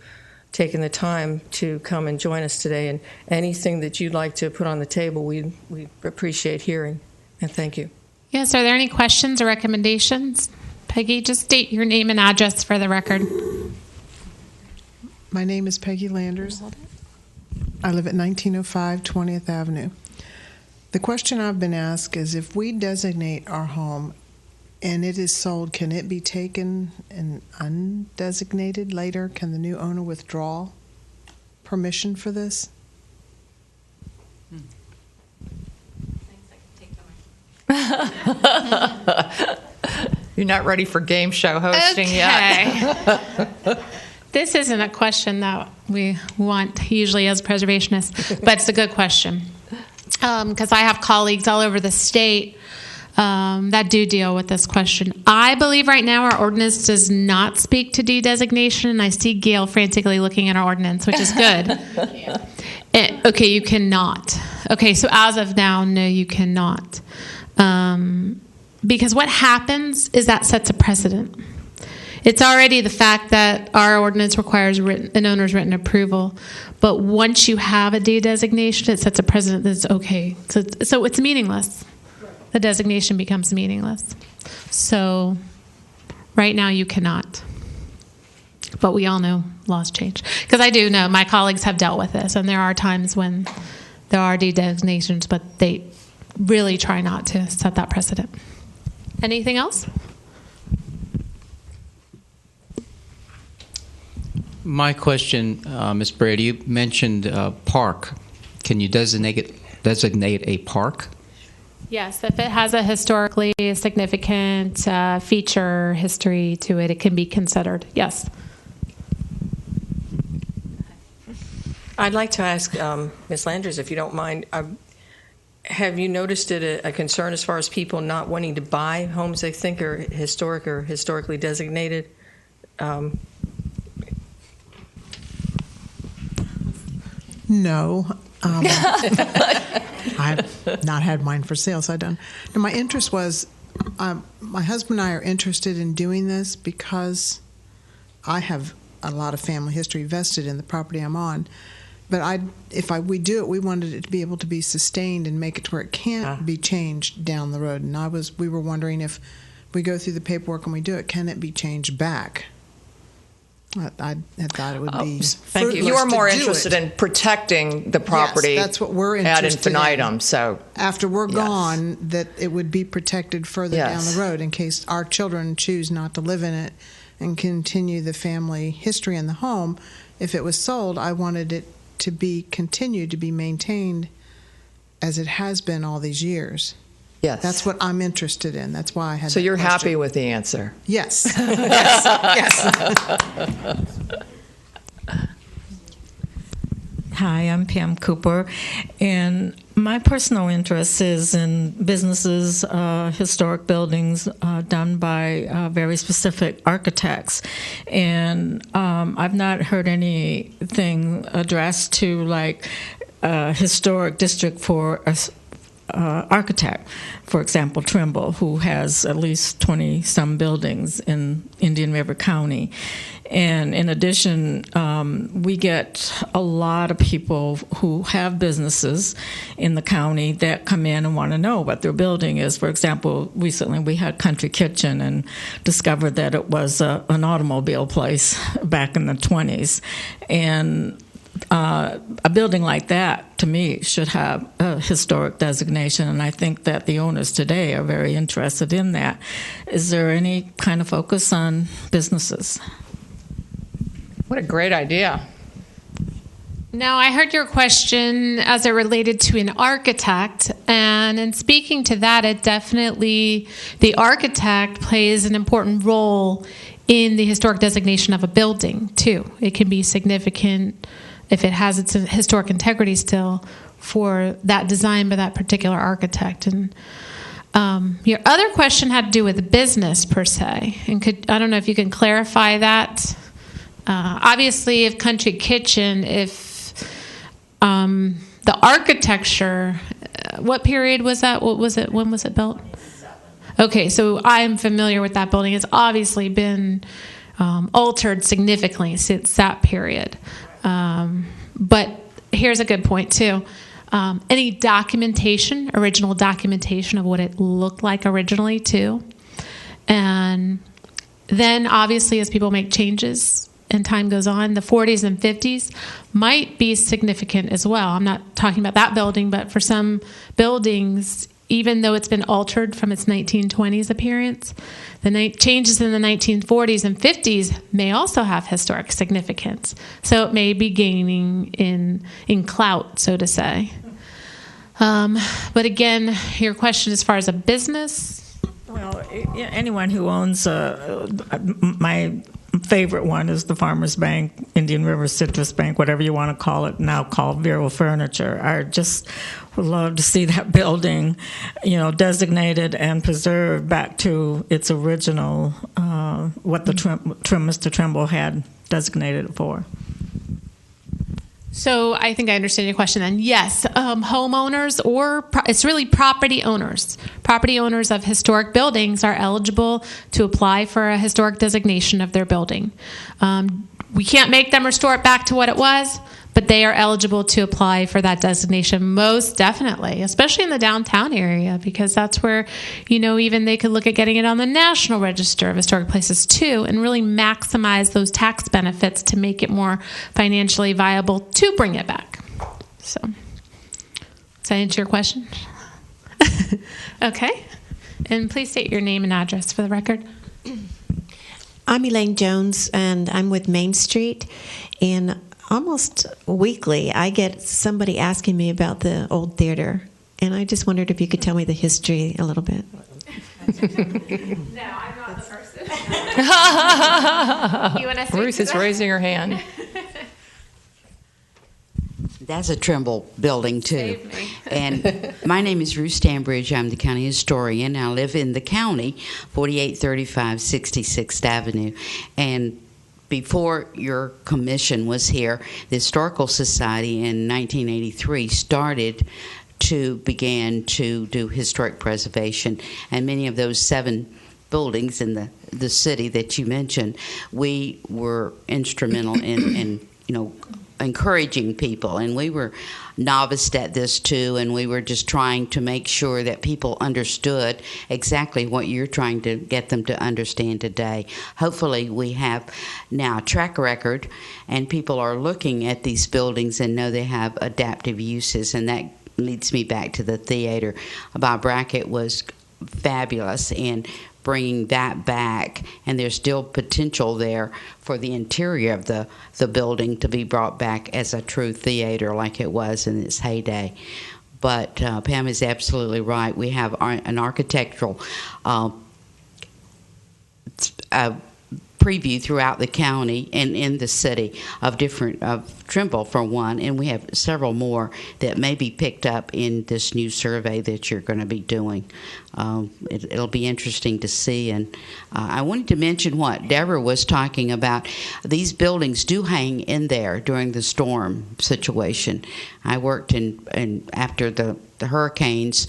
taken the time to come and join us today, and anything that you'd like to put on the table, we appreciate hearing, and thank you. Yes, are there any questions or recommendations? Peggy, just state your name and address for the record. My name is Peggy Landers. I live at 1905 20th Avenue. The question I've been asked is, if we designate our home and it is sold, can it be taken and undesignated later? Can the new owner withdraw permission for this? You're not ready for game show hosting yet. This isn't a question that we want usually as preservationists, but it's a good question. Because I have colleagues all over the state that do deal with this question. I believe right now our ordinance does not speak to de-designation, and I see Gail frantically looking at our ordinance, which is good. Okay, you cannot. Okay, so as of now, no, you cannot. Because what happens is that sets a precedent. It's already the fact that our ordinance requires an owner's written approval, but once you have a de-designation, it sets a precedent that's okay. So it's meaningless. The designation becomes meaningless. So right now you cannot. But we all know laws change. Because I do know my colleagues have dealt with this, and there are times when there are de-designations, but they really try not to set that precedent. Anything else? My question, Ms. Brady, you mentioned park. Can you designate a park? Yes, if it has a historically significant feature history to it, it can be considered. Yes. I'd like to ask Ms. Landers, if you don't mind, have you noticed it a concern as far as people not wanting to buy homes they think are historic or historically designated? No. I've not had mine for sale, so I don't. And my interest was, my husband and I are interested in doing this because I have a lot of family history vested in the property I'm on. But we do it, we wanted it to be able to be sustained and make it to where it can't be changed down the road. And we were wondering, if we go through the paperwork and we do it, can it be changed back? I had thought it would be. Thank you. You are more interested in protecting the property. Yes, that's what we're interested ad infinitum. In. So after we're gone, that it would be protected further down Yes. the road in case our children choose not to live in it and continue the family history in the home. If it was sold, I wanted it to be continued to be maintained as it has been all these years. Yes. That's what I'm interested in. That's why I had So that you're question. happy with the answer? Yes. Yes. Hi, I'm Pam Cooper, and my personal interest is in businesses, historic buildings done by very specific architects. And I've not heard anything addressed to like a historic district for a architect, for example, Trimble, who has at least 20-some buildings in Indian River County. And in addition, we get a lot of people who have businesses in the county that come in and want to know what their building is. For example, recently we had Country Kitchen and discovered that it was an automobile place back in the 20s. And a building like that, to me, should have a historic designation, and I think that the owners today are very interested in that. Is there any kind of focus on businesses? What a great idea. Now, I heard your question as it related to an architect, and in speaking to that, it definitely, the architect plays an important role in the historic designation of a building, too. It can be significant if it has its historic integrity still for that design by that particular architect. And your other question had to do with business per se, and I don't know if you can clarify that. Obviously, if Country Kitchen, if the architecture, what period was that? What was it? When was it built? Okay, so I'm familiar with that building. It's obviously been altered significantly since that period. But here's a good point, too. Any documentation, original documentation of what it looked like originally, too. And then, obviously, as people make changes and time goes on, the 40s and 50s might be significant as well. I'm not talking about that building, but for some buildings, even though it's been altered from its 1920s appearance, the changes in the 1940s and 50s may also have historic significance. So it may be gaining in clout, so to say. But again, your question as far as a business? Well, anyone who owns my favorite one is the Farmers Bank, Indian River Citrus Bank, whatever you want to call it, now called Vero Furniture. I just would love to see that building, designated and preserved back to its original, what the Mr. Trimble had designated it for. So I think I understand your question then. Yes, homeowners or it's really property owners. Property owners of historic buildings are eligible to apply for a historic designation of their building. We can't make them restore it back to what it was, but they are eligible to apply for that designation most definitely, especially in the downtown area, because that's where, even they could look at getting it on the National Register of Historic Places too, and really maximize those tax benefits to make it more financially viable to bring it back. So, does that answer your question? Okay. And please state your name and address for the record. I'm Elaine Jones, and I'm with Main Street, and almost weekly, I get somebody asking me about the old theater, and I just wondered if you could tell me the history a little bit. No, I'm not the person. You want to Ruth is raising her hand. That's a Trimble building, too. Save me. And my name is Ruth Stanbridge. I'm the county historian. I live in the county, 4835 66th Avenue. And before your commission was here, the Historical Society in 1983 started to begin to do historic preservation. And many of those 7 buildings in the city that you mentioned, we were instrumental in encouraging people, and we were novice at this too, and we were just trying to make sure that people understood exactly what you're trying to get them to understand today. Hopefully we have now a track record, and people are looking at these buildings and know they have adaptive uses, and that leads me back to the theater. Bob Brackett was fabulous in bringing that back, and there's still potential there for the interior of the building to be brought back as a true theater like it was in its heyday. But Pam is absolutely right. We have an architectural preview throughout the county and in the city of Trimble for one, and we have several more that may be picked up in this new survey that you're going to be doing. It'll be interesting to see. And I wanted to mention what Deborah was talking about. These buildings do hang in there during the storm situation. I worked after the hurricanes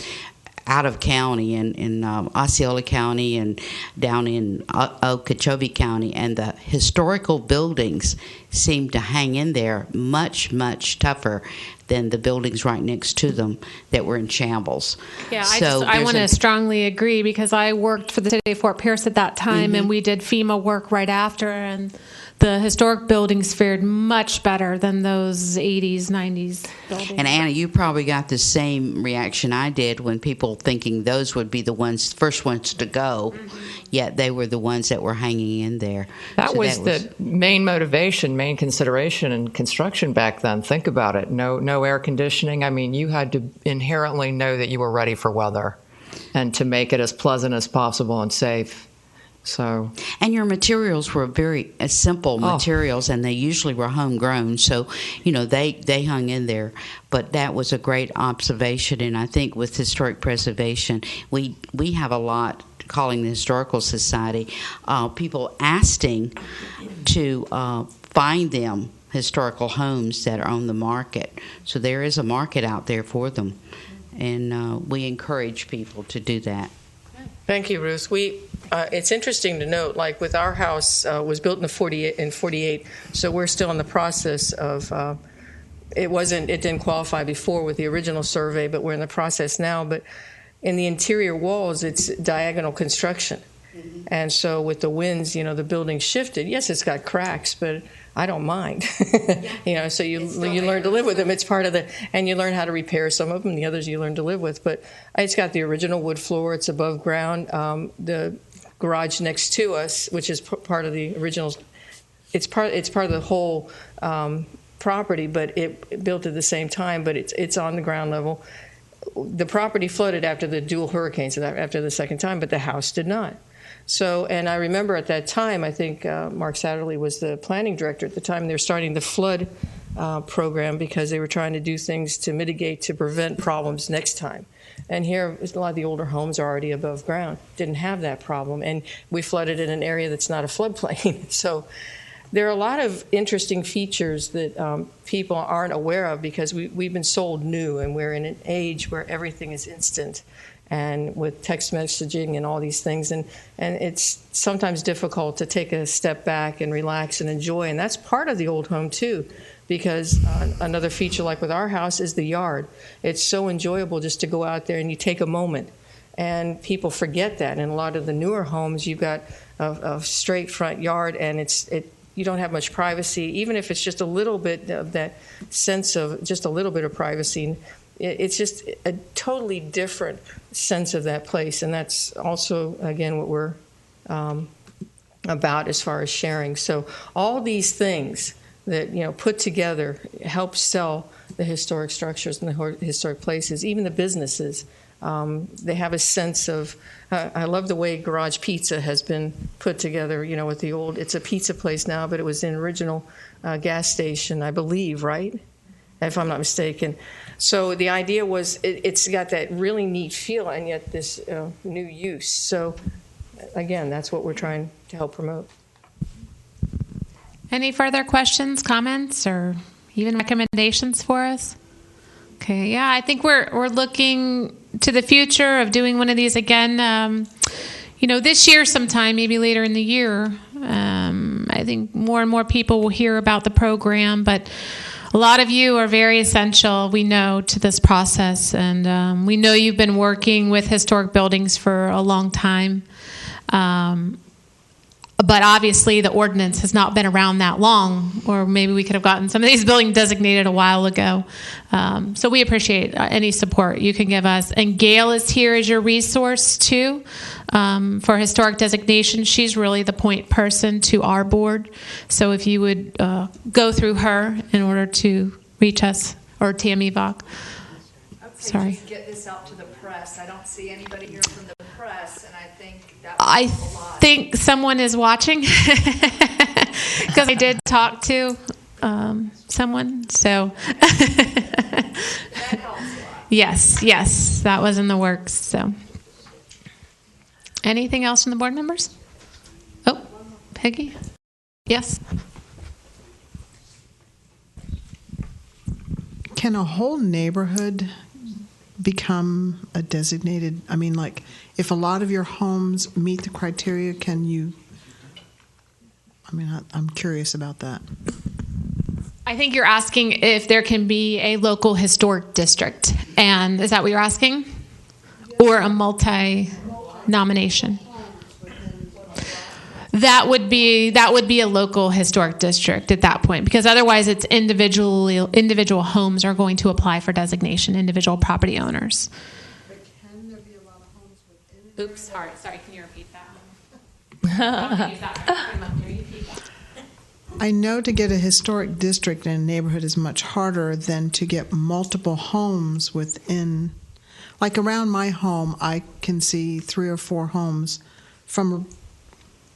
out of county in Osceola County and down in Okeechobee County, and the historical buildings seem to hang in there much, much tougher than the buildings right next to them that were in shambles. Yeah, so I want to strongly agree, because I worked for the city of Fort Pierce at that time, and we did FEMA work right after, and the historic buildings fared much better than those 80s, 90s buildings. And Anna, you probably got the same reaction I did when people thinking those would be the first ones to go, yet they were the ones that were hanging in there. That was the main motivation, main consideration in construction back then. Think about it. No air conditioning. I mean, you had to inherently know that you were ready for weather and to make it as pleasant as possible and safe. So, and your materials were very simple materials, and they usually were homegrown. So, they hung in there. But that was a great observation, and I think with historic preservation, we have a lot. Calling the Historical Society, people asking to find them historical homes that are on the market. So there is a market out there for them, and we encourage people to do that. Thank you, Ruth. It's interesting to note, like with our house, was built in 48, so we're still in the process of. It didn't qualify before with the original survey, but we're in the process now. But in the interior walls, it's diagonal construction, and so with the winds, the building shifted. Yes, it's got cracks, but I don't mind. So you learn to live with them. It's part of and you learn how to repair some of them. The others you learn to live with. But it's got the original wood floor. It's above ground. The garage next to us, which is part of the original, it's part of the whole property, but it built at the same time. But it's on the ground level. The property flooded after the dual hurricanes, after the second time, but the house did not. So, and I remember at that time, I think Mark Satterley was the planning director at the time. They were starting the flood program because they were trying to do things to mitigate, to prevent problems next time. And here, a lot of the older homes are already above ground, didn't have that problem. And we flooded in an area that's not a floodplain. So there are a lot of interesting features that people aren't aware of because we've been sold new, and we're in an age where everything is instant. And with text messaging and all these things, and it's sometimes difficult to take a step back and relax and enjoy, and that's part of the old home too, because another feature like with our house is the yard. It's so enjoyable just to go out there and you take a moment, and people forget that. In a lot of the newer homes, you've got a straight front yard, and you don't have much privacy, even if it's just a little bit of that sense of just a little bit of privacy. It's just a totally different sense of that place, and that's also, again, what we're about as far as sharing. So all these things that put together help sell the historic structures and the historic places, even the businesses. They have a sense of. I love the way Garage Pizza has been put together. With the old, it's a pizza place now, but it was an original gas station, I believe, right? If I'm not mistaken. So the idea was it's got that really neat feel, and yet this new use. So again, that's what we're trying to help promote. Any further questions, comments, or even recommendations for us? Okay, yeah, I think we're looking to the future of doing one of these again. This year sometime, maybe later in the year. I think more and more people will hear about the program, but a lot of you are very essential, we know, to this process, and we know you've been working with historic buildings for a long time. But obviously the ordinance has not been around that long, or maybe we could have gotten some of these buildings designated a while ago. So we appreciate any support you can give us. And Gail is here as your resource, too, for historic designation. She's really the point person to our board. So if you would go through her in order to reach us, or Tammy Bach. Sorry. Just get this out to the press. I don't see anybody here from the press, and I think that I would help a lot. think someone is watching because I did talk to someone. So That helps a lot. yes, that was in the works. So anything else from the board members? Oh, Peggy? Yes. Can a whole neighborhood become a designated? I mean, like, if a lot of your homes meet the criteria, can you? I mean, I'm curious about that. I think you're asking if there can be a local historic district, and is that what you're asking? Or a multi-nomination? That would be a local historic district at that point, because otherwise it's individual homes are going to apply for designation, individual property owners. But can there be a lot of homes within? Oops, sorry, can you repeat that? I know to get a historic district in a neighborhood is much harder than to get multiple homes within. Like around my home, I can see 3 or 4 homes from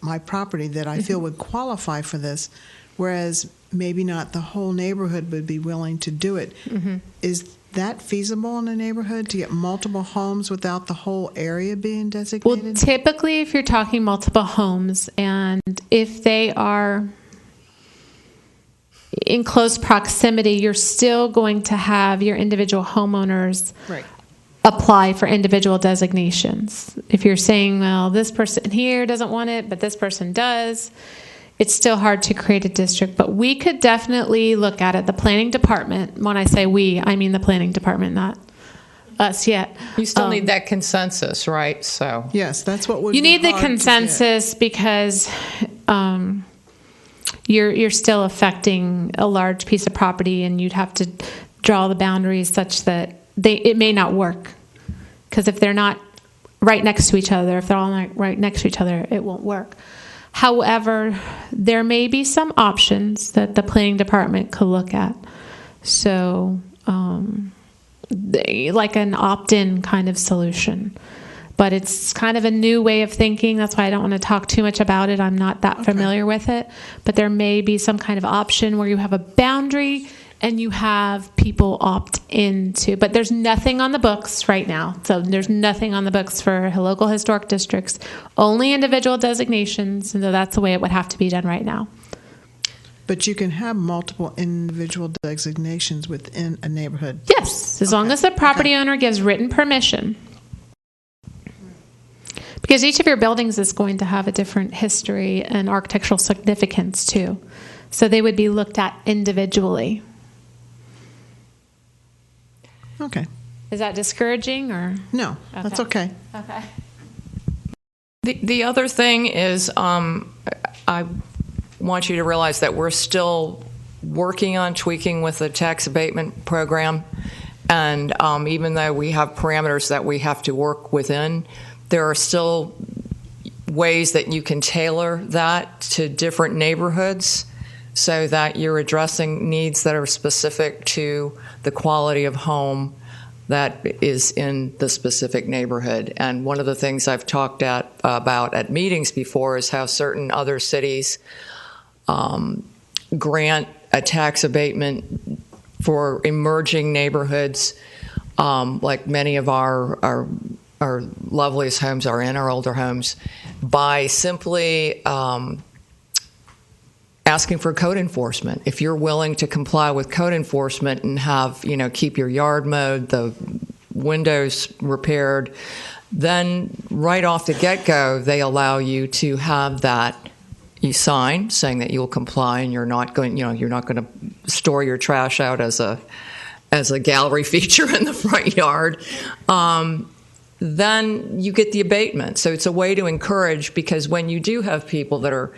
my property that I feel would qualify for this, whereas maybe not the whole neighborhood would be willing to do it. Mm-hmm. Is that feasible in a neighborhood to get multiple homes without the whole area being designated? Well, typically if you're talking multiple homes and if they are in close proximity, you're still going to have your individual homeowners Right. apply for individual designations. If you're saying, well, this person here doesn't want it, but this person does, it's still hard to create a district. But we could definitely look at it. The planning department, when I say we, I mean the planning department, not us yet. You still need that consensus, right? So Yes, that's what would You be need the hard to get. consensus because you're still affecting a large piece of property, and you'd have to draw the boundaries such that it may not work. Because if they're not right next to each other, if they're all right next to each other, it won't work. However, there may be some options that the planning department could look at. So, like an opt-in kind of solution. But it's kind of a new way of thinking. That's why I don't want to talk too much about it. I'm not that familiar with it. But there may be some kind of option where you have a boundary and you have people opt into. But there's nothing on the books right now. So there's nothing on the books for local historic districts. Only individual designations. And so that's the way it would have to be done right now. But you can have multiple individual designations within a neighborhood. Yes, as long as the property owner gives written permission. Because each of your buildings is going to have a different history and architectural significance too. So they would be looked at individually. Okay. Is that discouraging or? No, that's okay. Okay. the other thing is, I want you to realize that we're still working on tweaking with the tax abatement program, and even though we have parameters that we have to work within, there are still ways that you can tailor that to different neighborhoods so that you're addressing needs that are specific to the quality of home that is in the specific neighborhood. And one of the things I've talked about at meetings before is how certain other cities grant a tax abatement for emerging neighborhoods, like many of our loveliest homes are in, our older homes, by simply asking for code enforcement. If you're willing to comply with code enforcement and have, keep your yard mowed, the windows repaired, then right off the get-go, they allow you to have that you sign saying that you will comply and you're not going to store your trash out as a gallery feature in the front yard. Then you get the abatement. So it's a way to encourage, because when you do have people that are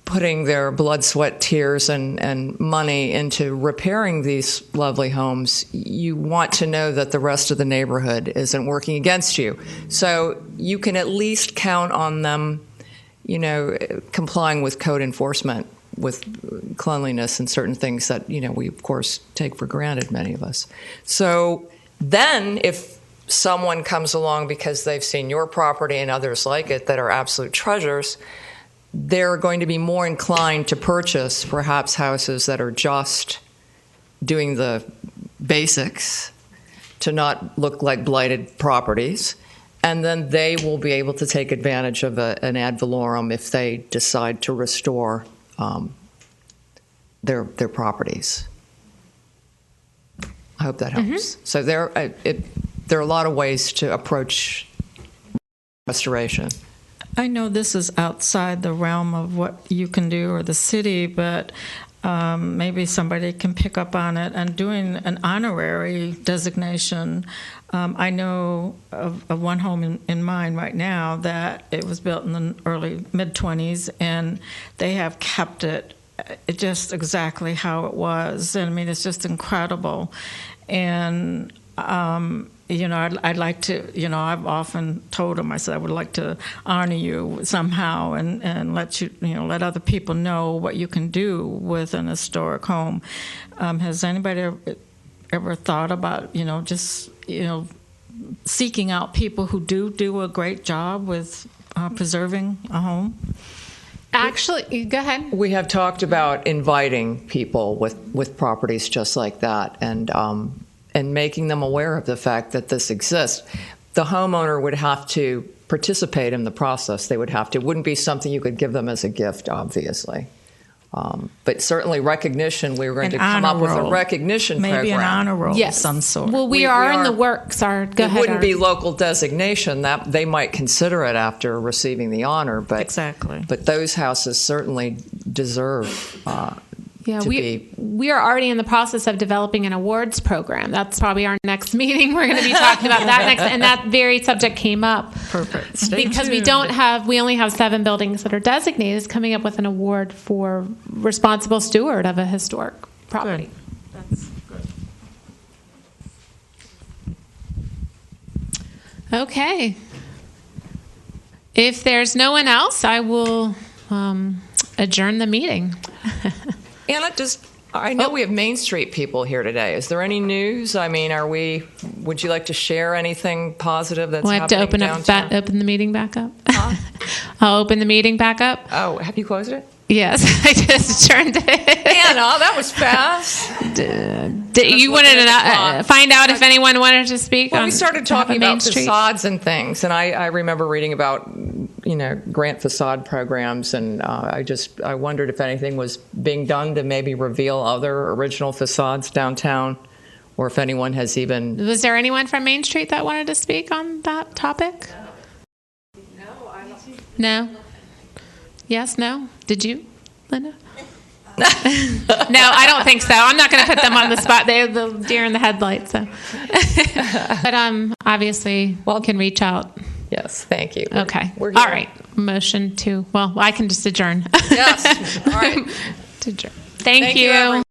putting their blood, sweat, tears, and money into repairing these lovely homes, you want to know that the rest of the neighborhood isn't working against you. So you can at least count on them, complying with code enforcement, with cleanliness and certain things that, we, of course, take for granted, many of us. So Then if someone comes along because they've seen your property and others like it that are absolute treasures, they're going to be more inclined to purchase perhaps houses that are just doing the basics to not look like blighted properties. And then they will be able to take advantage of an ad valorem if they decide to restore their properties. I hope that helps. So there are a lot of ways to approach restoration. I know this is outside the realm of what you can do or the city, but maybe somebody can pick up on it and doing an honorary designation. I know of one home in mind right now that it was built in the early mid-20s, and they have kept it just exactly how it was. And I mean, it's just incredible. And I'd like to, I've often told them, I said, I would like to honor you somehow and let you, let other people know what you can do with an historic home. Has anybody ever thought about, seeking out people who do a great job with preserving a home? Actually, go ahead. We have talked about inviting people with properties just like that and making them aware of the fact that this exists. The homeowner would have to participate in the process. They would have to. It wouldn't be something you could give them as a gift, obviously. But certainly recognition, we were going to come up with a recognition program. Maybe an honor roll Yes. of some sort. Well, we are in the works. Go ahead. It wouldn't be local designation. That they might consider it after receiving the honor, but exactly. But those houses certainly deserve we are already in the process of developing an awards program. That's probably our next meeting. We're going to be talking about that next, and that very subject came up. Perfect. Stay because tuned. we only have 7 buildings that are designated. It's coming up with an award for responsible steward of a historic property. Good. That's good. Okay. If there's no one else, I will adjourn the meeting. Anna, I know we have Main Street people here today. Is there any news? I mean, would you like to share anything positive that's happening downtown? I have to open the meeting back up? Huh? I'll open the meeting back up. Oh, have you closed it? Yes, I just turned it. Anna, that was fast. You wanted to find out if anyone wanted to speak? Well, we started talking about facades and things, and I remember reading about grant facade programs, and I wondered if anything was being done to maybe reveal other original facades downtown, or if anyone has even. Was there anyone from Main Street that wanted to speak on that topic? No, I don't. No. Yes, no? Did you, Linda? No, I don't think so. I'm not going to put them on the spot. They're the deer in the headlights. So. But obviously, can reach out. Yes, thank you. Okay. We're here. All right. Motion to, I can just adjourn. Yes. All right. To adjourn. Thank you. Everyone.